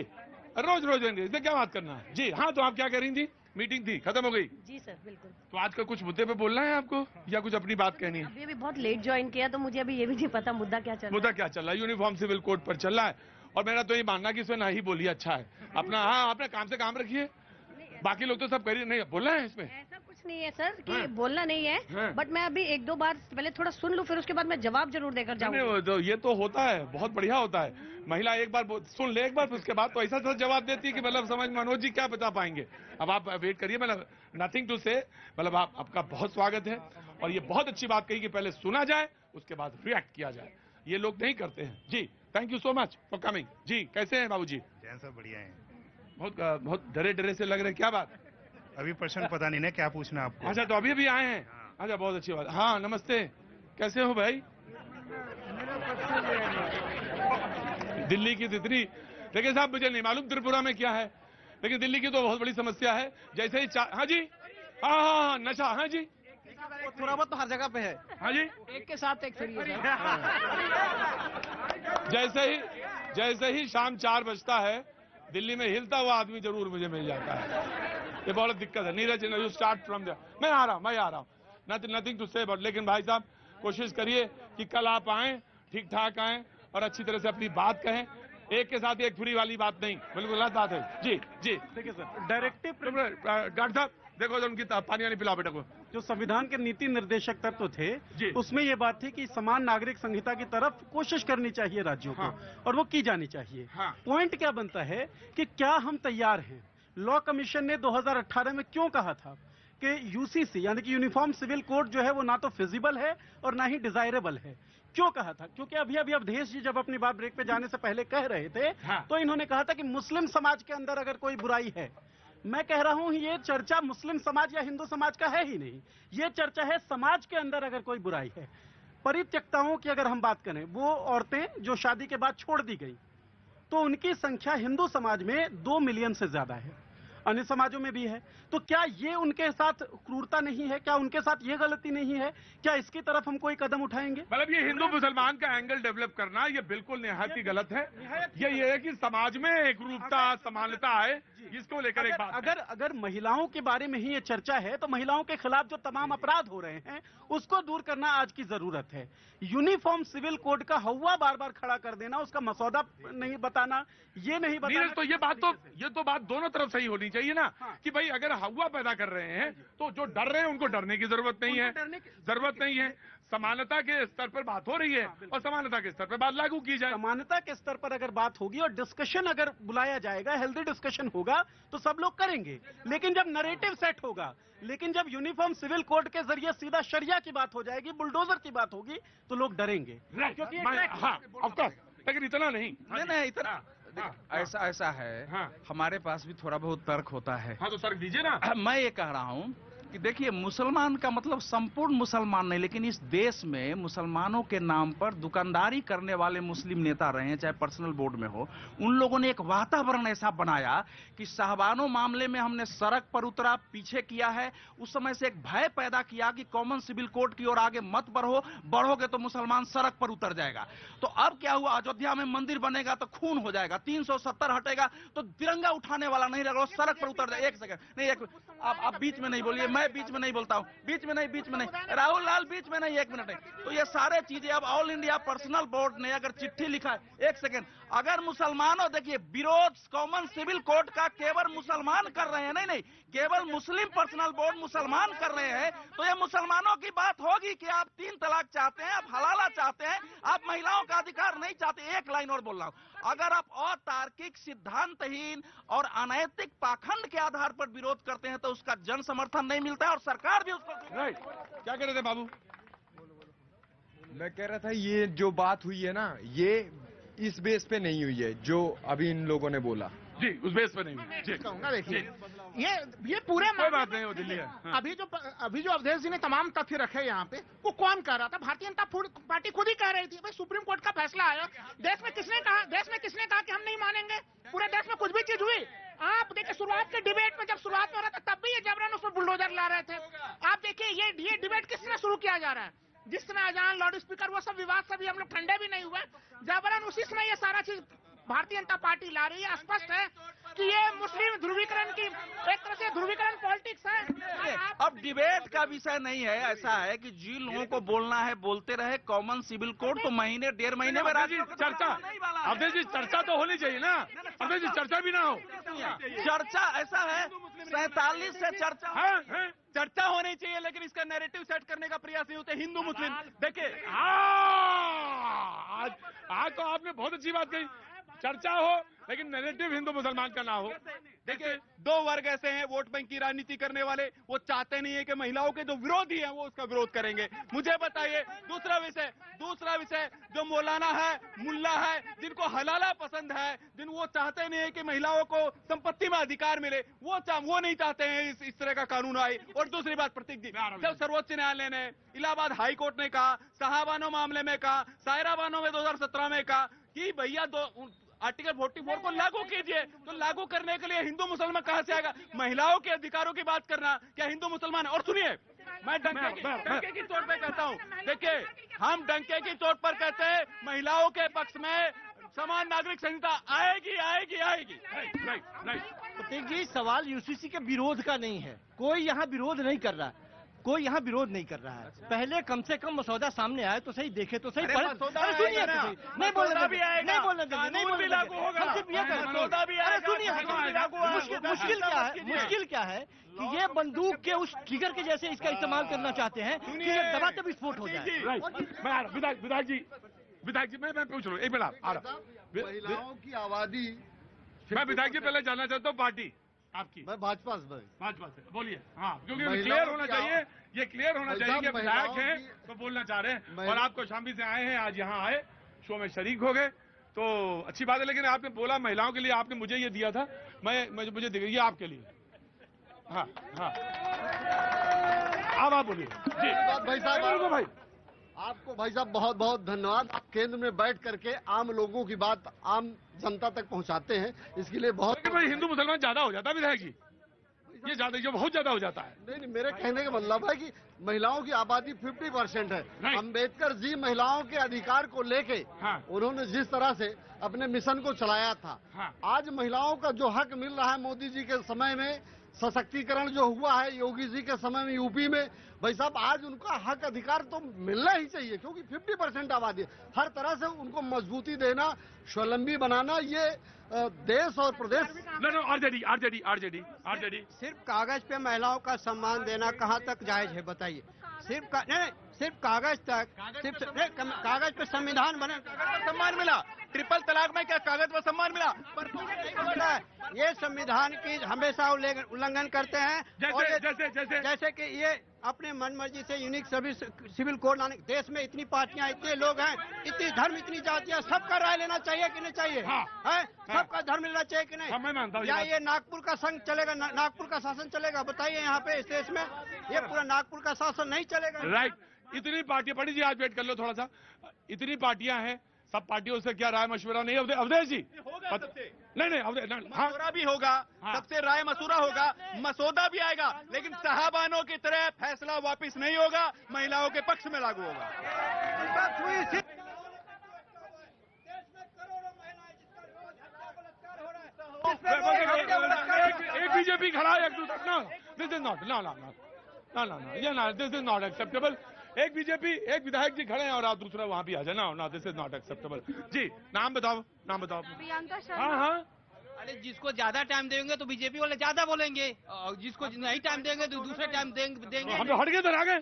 रोज इसमें क्या बात करना है जी। हाँ, तो आप क्या कह रही थी? मीटिंग थी, खत्म हो गई? जी सर, बिल्कुल। तो आज का कुछ मुद्दे पे बोलना है आपको या कुछ अपनी बात कहनी है? अभी बहुत लेट ज्वाइन किया, तो मुझे अभी ये भी नहीं पता मुद्दा क्या चल रहा है। मुद्दा क्या चल रहा है? यूनिफॉर्म सिविल कोड पर चल रहा है और मेरा तो ये मानना कि इसमें ना ही बोलिए अच्छा है अपना। हाँ, अपने काम से काम रखिए, बाकी लोग तो सब करिए। नहीं बोलना है इसमें? ऐसा कुछ नहीं है सर कि बोलना नहीं है, बट मैं अभी एक दो बार पहले थोड़ा सुन लूं, फिर उसके बाद मैं जवाब जरूर देकर जाऊंगी। ये तो होता है, बहुत बढ़िया होता है। महिला एक बार सुन ले एक बार, फिर उसके बाद तो ऐसा जवाब देती है कि मतलब समझ मनोज जी क्या बता पाएंगे। अब आप वेट करिए, मतलब नथिंग टू से, मतलब आपका बहुत स्वागत है। और ये बहुत अच्छी बात कही कि पहले सुना जाए उसके बाद रिएक्ट किया जाए, ये लोग नहीं करते हैं। जी, thank you so much for coming. जी, कैसे हैं बाबू जी? जैन सब बढ़िया है। बहुत डरे से लग रहे, क्या बात? अभी प्रश्न पता नहीं ना क्या पूछना आपको। अच्छा, तो अभी आए हैं? अच्छा, बहुत अच्छी बात। हाँ, नमस्ते, कैसे हो भाई? दिल्ली की तितली। देखिए साहब, मुझे नहीं मालूम त्रिपुरा में क्या है, लेकिन दिल्ली की तो बहुत बड़ी समस्या है। जैसे ही हाँ जी, हाँ नशा, हाँ जी, थोड़ा बहुत तो हर जगह पे है। हाँ जी, एक के साथ एक फ्री है। जैसे ही शाम 4 बजता है, दिल्ली में हिलता हुआ आदमी जरूर मुझे मिल जाता है। ये बहुत दिक्कत है। Neeraj, you start from there. मैं आ रहा हूँ। नथिंग टू से बट, लेकिन भाई साहब कोशिश करिए कि कल आप आए, ठीक ठाक आए और अच्छी तरह से अपनी बात कहें। एक के साथ एक फ्री वाली बात नहीं, बिल्कुल गलत बात है। जी, देखिए सर, डायरेक्टिव डॉक्टर साहब देखो, उनकी पानी वानी पिलाओ बेटा को। जो संविधान के नीति निर्देशक तत्व थे, उसमें ये बात थी कि समान नागरिक संहिता की तरफ कोशिश करनी चाहिए राज्यों को, और वो की जानी चाहिए। पॉइंट क्या बनता है कि क्या हम तैयार हैं? लॉ कमीशन ने 2018 में क्यों कहा था कि यूसीसी यानी कि यूनिफॉर्म सिविल कोड जो है वो ना तो फिजिबल है और ना ही डिजायरेबल है। क्यों कहा था? क्योंकि अभी अवधेश जी जब अपनी बात ब्रेक पे जाने से पहले कह रहे थे, तो इन्होंने कहा था कि मुस्लिम समाज के अंदर अगर कोई बुराई है, मैं कह रहा हूं ये चर्चा मुस्लिम समाज या हिंदू समाज का है ही नहीं, ये चर्चा है समाज के अंदर अगर कोई बुराई है। परित्यक्ताओं की अगर हम बात करें, वो औरतें जो शादी के बाद छोड़ दी गई, तो उनकी संख्या हिंदू समाज में 2 मिलियन से ज्यादा है, अन्य समाजों में भी है। तो क्या ये उनके साथ क्रूरता नहीं है? क्या उनके साथ ये गलती नहीं है? क्या इसकी तरफ हम कोई कदम उठाएंगे? मतलब ये हिंदू मुसलमान का एंगल डेवलप करना ये बिल्कुल निहायत ही गलत है। ये है कि समाज में एक रूपता समानता है, इसको लेकर एक बात। अगर महिलाओं के बारे में ही ये चर्चा है, तो महिलाओं के खिलाफ जो तमाम अपराध हो रहे हैं उसको दूर करना आज की जरूरत है। यूनिफॉर्म सिविल कोड का हवा बार बार खड़ा कर देना, उसका मसौदा नहीं बताना, ये नहीं बताना। तो ये बात दोनों तरफ सही होनी चाहिए ना, कि भाई अगर हवा पैदा कर रहे हैं तो जो डर रहे हैं उनको डरने की जरूरत नहीं है। समानता के स्तर पर बात हो रही है और समानता के स्तर पर बात लागू की जाए। समानता के स्तर पर अगर बात होगी और डिस्कशन अगर बुलाया जाएगा, हेल्दी डिस्कशन होगा, तो सब लोग करेंगे। लेकिन जब नैरेटिव सेट होगा, लेकिन जब यूनिफॉर्म सिविल कोड के जरिए सीधा शरिया की बात हो जाएगी, बुलडोजर की बात होगी, तो लोग डरेंगे। क्योंकि लेकिन इतना नहीं, इतना ऐसा है। हमारे पास भी थोड़ा बहुत तर्क होता है। हाँ, तो तर्क दीजिए ना। मैं ये कह रहा हूँ कि देखिए, मुसलमान का मतलब संपूर्ण मुसलमान नहीं, लेकिन इस देश में मुसलमानों के नाम पर दुकानदारी करने वाले मुस्लिम नेता रहे हैं, चाहे पर्सनल बोर्ड में हो, उन लोगों ने एक वातावरण ऐसा बनाया कि साहबानो मामले में हमने सड़क पर उतरा, पीछे किया है। उस समय से एक भय पैदा किया कि कॉमन सिविल कोड की ओर आगे मत बढ़ोगे तो मुसलमान सड़क पर उतर जाएगा। तो अब क्या हुआ? अयोध्या में मंदिर बनेगा तो खून हो जाएगा, 370 हटेगा तो तिरंगा उठाने वाला नहीं रहेगा, सड़क पर उतर जाएगा। एक सेकंड नहीं, आप बीच में नहीं बोलिए, मैं बीच में नहीं बोलता हूं, बीच में नहीं, राहुल लाल बीच में नहीं, 1 मिनट नहीं। तो ये सारे चीजें अब ऑल इंडिया पर्सनल बोर्ड ने अगर चिट्ठी लिखा है, 1 सेकेंड, अगर मुसलमानों, देखिए विरोध कॉमन सिविल कोड का केवल मुसलमान कर रहे हैं, नहीं, केवल मुस्लिम पर्सनल बोर्ड मुसलमान कर रहे हैं, तो ये मुसलमानों की बात होगी कि आप 3 तलाक चाहते हैं, आप हलाला चाहते हैं, आप महिलाओं का अधिकार नहीं चाहते। एक लाइन और बोल रहा हूं, अगर आप अतार्किक, सिद्धांतहीन और अनैतिक पाखंड के आधार पर विरोध करते हैं तो उसका जन समर्थन नहीं मिलता है और सरकार भी उसको। राइट, क्या कह रहे थे बाबू? मैं कह रहा था ये जो बात हुई है ना, ये इस बेस पे नहीं हुई है जो अभी इन लोगों ने बोला। जी, उस बेस पे नहीं हुई। जी कहूंगा, देखिए ये पूरे कोई बात नहीं, वो दिल्ली है। हाँ। अभी जो अवधेश जी ने तमाम तथ्य रखे यहाँ पे, वो कौन कह रहा था? भारतीय जनता पार्टी खुद ही कह रही थी। भाई सुप्रीम कोर्ट का फैसला आया, देश में किसने कहा कि हम नहीं मानेंगे? पूरे देश में कुछ भी चीज हुई? आप देखिए, शुरुआत के डिबेट में, जब शुरुआत में हो रहा था तब भी ये जबरन उसमें बुलडोजर ला रहे थे। आप देखिए ये डिबेट किसने शुरू किया जा रहा है? जिस समय अजान, लाउड स्पीकर, वो सब विवाद से भी हम लोग ठंडे भी नहीं हुए, जबरन उसी समय ये सारा चीज भारतीय जनता पार्टी ला रही है। स्पष्ट है कि ये मुस्लिम ध्रुवीकरण की एक तरह से ध्रुवीकरण पॉलिटिक्स है। अब डिबेट का विषय नहीं है, ऐसा है कि जिन लोगों को बोलना है बोलते रहे। कॉमन सिविल कोड तो महीने 1.5 महीने में चर्चा, अवधेश जी चर्चा तो होनी चाहिए ना, अवधेश जी चर्चा भी ना हो। चर्चा ऐसा है, 47 से चर्चा चर्चा होनी चाहिए, लेकिन इसका नैरेटिव सेट करने का प्रयास नहीं होता। हिंदू मुस्लिम, देखिए आज तो आपने बहुत अच्छी बात कही, चर्चा हो लेकिन नैरेटिव हिंदू मुसलमान का ना हो। देखिए 2 वर्ग ऐसे हैं वोट बैंक की राजनीति करने वाले, वो चाहते नहीं है कि महिलाओं के जो विरोधी हैं वो उसका विरोध करेंगे। मुझे बताइए दूसरा विषय जो मौलाना है, मुल्ला है, जिनको हलाला पसंद है, जिन वो चाहते नहीं है कि महिलाओं को संपत्ति में अधिकार मिले, वो नहीं चाहते हैं इस तरह का कानून आए। और दूसरी बात, प्रतीक जी, जब सर्वोच्च न्यायालय ने, इलाहाबाद हाई कोर्ट ने कहा, साहबानो मामले में कहा, सायरा बानो में 2017 में कहा कि भैया आर्टिकल 44 को लागू कीजिए, तो लागू करने के लिए हिंदू मुसलमान कहां से आएगा? महिलाओं के अधिकारों की बात करना क्या हिंदू मुसलमान है? और सुनिए, मैं डंके की चोट पे कहता हूं, देखिए हम डंके की चोट पर कहते हैं महिलाओं के पक्ष में समान नागरिक संहिता आएगी। प्रतीक जी, सवाल यूसीसी के विरोध का नहीं है, कोई यहाँ विरोध नहीं कर रहा है, पहले कम से कम मसौदा सामने आए तो सही, देखे तो सही, सुनिए तो सही, नहीं बोलना मुश्किल क्या है कि ये बंदूक के उस ट्रिगर के जैसे इसका इस्तेमाल करना चाहते हैं कि ये दबा तब विस्फोट हो जाए। विधायक जी मैं पूछ रहा हूँ, एक मिनट आ रहा। महिलाओं की आबादी, मैं विधायक जी पहले जानना चाहता हूँ पार्टी आपकी। मैं भाजपा से। बोलिए। हाँ, क्योंकि क्लियर होना चाहिए, ये क्लियर होना चाहिए कि विधायक हैं तो बोलना चाह रहे हैं और आपको शामिल से आए हैं, आज यहाँ आए, शो में शरीक हो गए तो अच्छी बात है। लेकिन आपने बोला महिलाओं के लिए, आपने मुझे ये दिया था, मुझे ये आपके लिए। हाँ, आप बोलिए जी। भाई साहब, आपको भाई साहब बहुत बहुत धन्यवाद। आप केंद्र में बैठ करके आम लोगों की बात आम जनता तक पहुंचाते हैं, इसके लिए बहुत। हिंदू मुसलमान ज्यादा हो जाता है विधायक जी, ये बहुत ज्यादा हो जाता है। नहीं, मेरे कहने का मतलब है कि महिलाओं की आबादी 50% है। अम्बेडकर जी महिलाओं के अधिकार को लेके उन्होंने जिस तरह से अपने मिशन को चलाया था, आज महिलाओं का जो हक मिल रहा है मोदी जी के समय में, सशक्तिकरण जो हुआ है योगी जी के समय में यूपी में, भाई साहब आज उनका हक अधिकार तो मिलना ही चाहिए, क्योंकि 50% आबादी है। हर तरह से उनको मजबूती देना, स्वावलंबी बनाना, ये देश और प्रदेश। आरजेडी सिर्फ कागज पे महिलाओं का सम्मान देना कहाँ तक जायज है बताइए? सिर्फ कागज तक, कागज पे संविधान बने, सम्मान मिला। ट्रिपल तलाक में क्या कागज पर सम्मान मिला? ये संविधान की हमेशा उल्लंघन करते हैं। जैसे कि ये अपने मनमर्जी से यूनिक सर्विस सिविल कोड लाने, देश में इतनी पार्टियां, इतने लोग हैं, इतनी धर्म, इतनी जातियां, सबका राय लेना चाहिए कि नहीं चाहिए? सबका धर्म लेना चाहिए कि नहीं? या ये नागपुर का संघ चलेगा, नागपुर का शासन चलेगा? बताइए यहाँ पे इस देश में ये पूरा नागपुर का शासन नहीं चलेगा। राइट, इतनी पार्टियां, पंडित जी आज वेट कर लो थोड़ा सा, इतनी पार्टियां हैं, सब पार्टियों से क्या राय मशवरा नहीं? अवधेश जी नहीं मशवरा भी होगा, सबसे राय मशवरा होगा, मसौदा भी आएगा, लेकिन साहबानों की तरह फैसला वापस नहीं होगा, महिलाओं के पक्ष में लागू होगा। एक बीजेपी खड़ा है, एक दूसरा। This is not acceptable. एक बीजेपी, एक विधायक जी खड़े हैं और आप दूसरा वहां भी आ जाना। ना, दिस इज नॉट एक्सेप्टेबल। जी, नाम बताओ, नाम बताओ। प्रियंका शर्मा। हाँ हाँ, अरे जिसको ज्यादा टाइम देंगे तो बीजेपी वाले ज्यादा बोलेंगे, और जिसको नहीं टाइम देंगे तो दूसरे टाइम देंगे। हम तो हट गए इधर आ गए,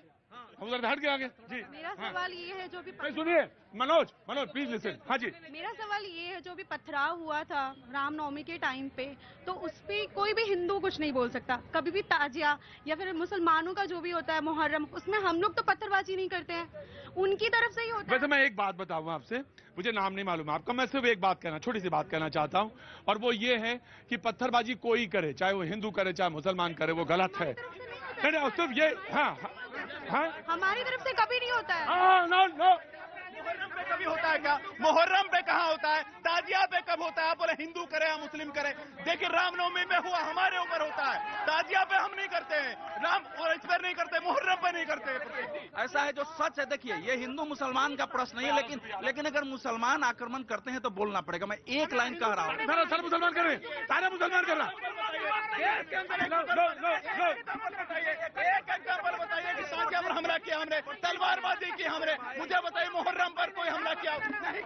हम उधर हट के आगे। जी, मेरा सवाल ये है जो भी सुनिए मनोज, प्लीज लिसन। हाँ जी, मेरा सवाल ये है जो भी पथराव हुआ था रामनवमी के टाइम पे, तो उस पे कोई भी हिंदू कुछ नहीं बोल सकता। कभी भी ताजिया या फिर मुसलमानों का जो भी होता है मुहर्रम, उसमें हम लोग तो पत्थरबाजी नहीं करते हैं, उनकी तरफ से ही होता है। वैसे मैं एक बात बताऊंगा आपसे, मुझे नाम नहीं मालूम है आपका, मैं सिर्फ एक बात कहना, छोटी सी बात कहना चाहता हूँ, और वो ये है कि पत्थरबाजी कोई करे, चाहे वो हिंदू करे चाहे मुसलमान करे, वो गलत है। सिर्फ ये, हाँ हाँ, हमारी तरफ से कभी नहीं होता है। नो नो, मुहर्रम पे कभी होता है क्या? मुहर्रम पे कहाँ होता है? ताजिया पे कब होता है? आप बोले हिंदू करे या मुस्लिम करे। देखिए रामनवमी में हुआ, हमारे ऊपर होता है, ताजिया पे हम नहीं करते हैं, राम और इस पर नहीं करते, मुहर्रम पे नहीं करते। ऐसा है जो सच है। देखिए ये हिंदू मुसलमान का प्रश्न नहीं है, लेकिन अगर मुसलमान आक्रमण करते हैं तो बोलना पड़ेगा। मैं एक लाइन कह रहा हूँ, सारा मुसलमान कर रहे हैं, सारा मुसलमान कर रहा है। एक एग्जाम्पल बताइए कि ताजिया पर हमला किया हमने, तलवारबाजी की हमने, मुझे बताइए मुहर्रम पर कोई हमला किया नहीं।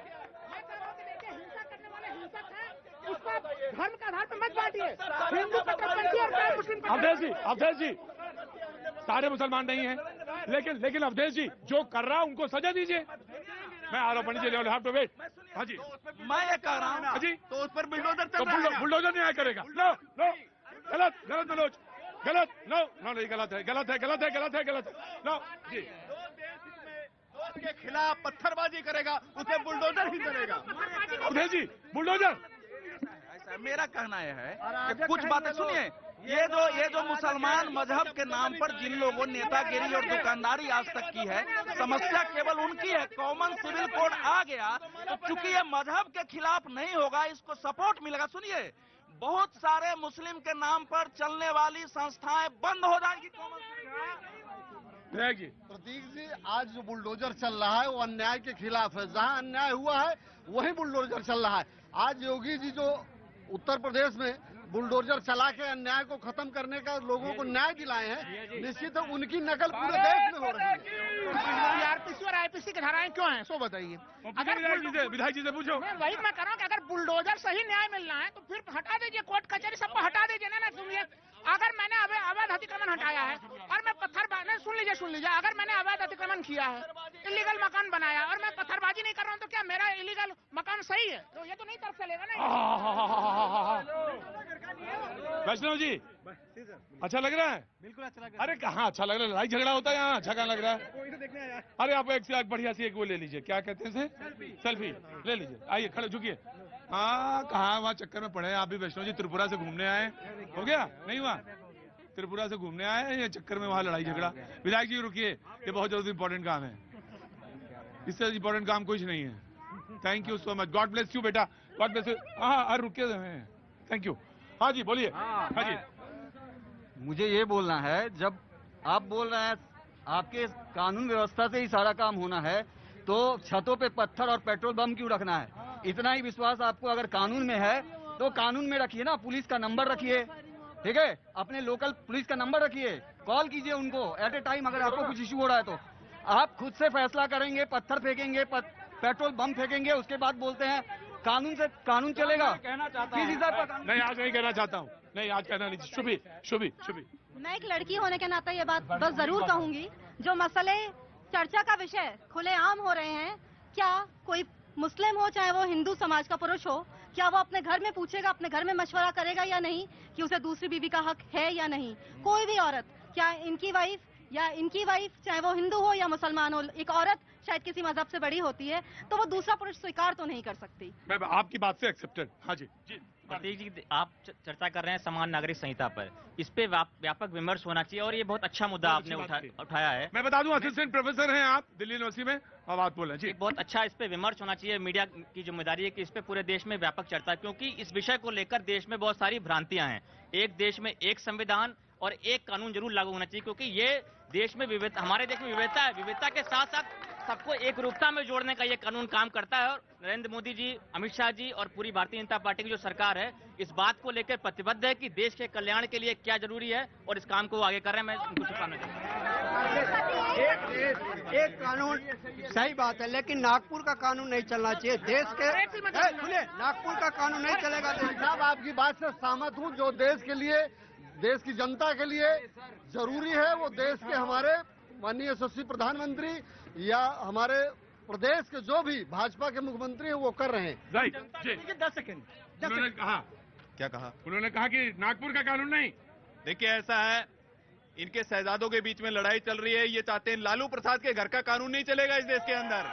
उसको धर्म के आधार पर मत बांटिए, हिंदू कट्टरपंथी और मुस्लिम। अवधेश जी, सारे मुसलमान नहीं हैं, लेकिन अवधेश जी जो कर रहा उनको सजा दीजिए। मैं आ रहा हूँ पंडित जी, हैव टू वेट। हाँ जी, मैं ये कह रहा हूँ जी, तो उस पर बुलडोजर तो बुलडोजर नहीं आया करेगा। नो नो, गलत मनोज, गलत। नो नो, नहीं गलत है, नो जी। के खिलाफ पत्थरबाजी करेगा उसे बुलडोजर ही करेगा। अवधेश जी, बुलडोजर। मेरा कहना यह है कि कुछ बातें सुनिए, ये जो मुसलमान मजहब के नाम पर जिन लोगों ने नेतागिरी और दुकानदारी आज तक की है, समस्या केवल उनकी है। कॉमन सिविल कोड आ गया तो चूंकि ये मजहब के खिलाफ नहीं होगा, इसको सपोर्ट मिलेगा। सुनिए, बहुत सारे मुस्लिम के नाम पर चलने वाली संस्थाएं बंद हो जाएंगी। प्रतीक जी, आज जो बुलडोजर चल रहा है वो अन्याय के खिलाफ है। जहां अन्याय हुआ है वही बुलडोजर चल रहा है। आज योगी जी जो उत्तर प्रदेश में बुलडोजर चला के अन्याय को खत्म करने का लोगों को न्याय दिलाए हैं, निश्चित है उनकी नकल पूरे देश में हो रही है। आरपीसी और आईपीसी की धाराएं क्यों हैं, सो बताइए। अगर विधायक जी से पूछो। वही मैं कह रहा हूँ कि अगर बुलडोजर सही न्याय मिलना है तो फिर हटा दीजिए, कोर्ट कचहरी सबको हटा दीजिए ना। सुनिए, अगर मैंने अवैध अतिक्रमण हटाया है और मैं सुन लीजिए, अगर मैंने अवैध अतिक्रमण किया है, इलीगल मकान बनाया और मैं पत्थरबाजी नहीं कर रहा हूँ, तो क्या मेरा इलीगल मकान सही है? तो ये तो नहीं तरफ चलेगा ना। वैष्णव जी, अच्छा लग रहा है? बिल्कुल अच्छा लग रहा है। अरे कहाँ अच्छा लग रहा है, लड़ाई झगड़ा होता है यहाँ, अच्छा कहाँ लग रहा है? अरे आप एक से एक बढ़िया सी एक वो ले लीजिए, क्या कहते हैं इसे, सेल्फी ले लीजिए। आइए खड़े झुकिए। हाँ, कहाँ वहाँ चक्कर में पड़े आप भी। वैष्णव जी त्रिपुरा से घूमने आए, हो गया नहीं हुआ? त्रिपुरा से घूमने आए, ये चक्कर में वहाँ लड़ाई झगड़ा। विधायक जी रुकिए, ये बहुत जरूरी इंपॉर्टेंट काम है, इससे इंपॉर्टेंट काम कुछ नहीं है। Thank you so much, God bless you बेटा, गॉड ब्लेस यू। हाँ रुकिए, थैंक यू। हाँ जी बोलिए। हाँ जी, मुझे ये बोलना है, जब आप बोल रहे हैं आपके कानून व्यवस्था से ही सारा काम होना है, तो छतों पे पत्थर और पेट्रोल बम क्यों रखना है? इतना ही विश्वास आपको अगर कानून में है तो कानून में रखिए ना, पुलिस का नंबर रखिए, ठीक है, अपने लोकल पुलिस का नंबर रखिए, कॉल कीजिए उनको एट ए टाइम अगर आपको कुछ इश्यू हो रहा है तो। आप खुद से फैसला करेंगे, पत्थर फेंकेंगे, पेट्रोल बम फेंकेंगे, उसके बाद बोलते हैं कानून चलेगा। कहना चाहता किस हिसाब पर? नहीं आज नहीं कहना चाहता हूँ, नहीं आज कहना नहीं। शुभी मैं एक लड़की होने के नाते ये बात बस जरूर कहूंगी, जो मसले चर्चा का विषय खुलेआम हो रहे हैं, क्या कोई मुस्लिम हो चाहे वो हिंदू समाज का पुरुष हो, क्या वो अपने घर में पूछेगा, अपने घर में मशवरा करेगा या नहीं कि उसे दूसरी बीवी का हक है या नहीं? कोई भी औरत, क्या इनकी वाइफ या इनकी वाइफ, चाहे वो हिंदू हो या मुसलमान हो, एक औरत शायद किसी मजहब से बड़ी होती है तो वो दूसरा पुरुष स्वीकार तो नहीं कर सकती। मैं आपकी बात से एक्सेप्टेड। हाँ जी प्रतीक जी, आप चर्चा कर रहे हैं समान नागरिक संहिता पर, इस पे व्यापक विमर्श होना चाहिए और ये बहुत अच्छा मुद्दा आपने उठाया है। मैं बता दूं असिस्टेंट प्रोफेसर हैं आप दिल्ली यूनिवर्सिटी में, अब आप बोल रहे हैं जी। बहुत अच्छा इस पे विमर्श होना चाहिए, मीडिया की जिम्मेदारी है कि इस पे पूरे देश में व्यापक चर्चा, क्योंकि इस विषय को लेकर देश में बहुत सारी भ्रांतियां हैं। एक देश में एक संविधान और एक कानून जरूर लागू होना चाहिए, क्योंकि ये देश में हमारे देश में विविधता है, विविधता के साथ साथ सबको एक रूपता में जोड़ने का ये कानून काम करता है और नरेंद्र मोदी जी, अमित शाह जी और पूरी भारतीय जनता पार्टी की जो सरकार है इस बात को लेकर प्रतिबद्ध है कि देश के कल्याण के लिए क्या जरूरी है और इस काम को आगे कर रहे हैं। मैं उनको शुभकामनाएं एक कानून सही बात है, लेकिन नागपुर का कानून नहीं चलना चाहिए। देश के सुनिए, नागपुर का कानून नहीं चलेगा। साहब आपकी बात से सहमत हूँ। जो देश के लिए, देश की जनता के लिए जरूरी है वो देश के हमारे माननीय यशस्वी प्रधानमंत्री या हमारे प्रदेश के जो भी भाजपा के मुख्यमंत्री हैं वो कर रहे हैं। Right, 10 second. उन्होंने कहा, क्या कहा? उन्होंने कहा कि नागपुर का कानून नहीं। देखिए ऐसा है, इनके शहजादों के बीच में लड़ाई चल रही है। ये चाहते हैं लालू प्रसाद के घर का कानून नहीं चलेगा इस देश के अंदर।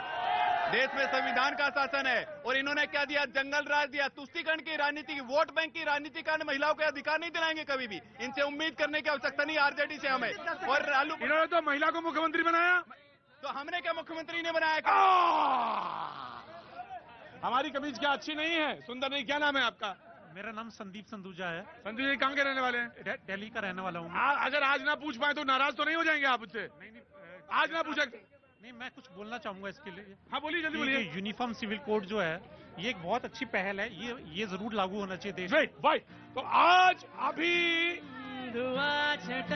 देश में संविधान का शासन है और इन्होंने क्या दिया? जंगल राज दिया, तुष्टीकरण की राजनीति, वोट बैंक की राजनीति कारण महिलाओं के अधिकार नहीं दिलाएंगे कभी भी। इनसे उम्मीद करने की आवश्यकता नहीं आरजेडी से हमें। और लालू, इन्होंने तो महिला को मुख्यमंत्री बनाया, तो हमने क्या मुख्यमंत्री ने बनाया? हमारी कमीज क्या अच्छी नहीं है? सुंदर नहीं। क्या नाम है आपका? मेरा नाम संदीप संदूजा है। संदीप जी कहाँ के रहने वाले हैं? दिल्ली का रहने वाला हूँ। अगर आज ना पूछ पाए तो नाराज तो नहीं हो जाएंगे आप मुझसे? आज ना पूछे? नहीं, मैं कुछ बोलना चाहूंगा इसके लिए। हाँ बोलिए, जल्दी बोलिए। यूनिफॉर्म सिविल कोड जो है ये एक बहुत अच्छी पहल है। ये जरूर लागू होना चाहिए देश में। तो आज अभी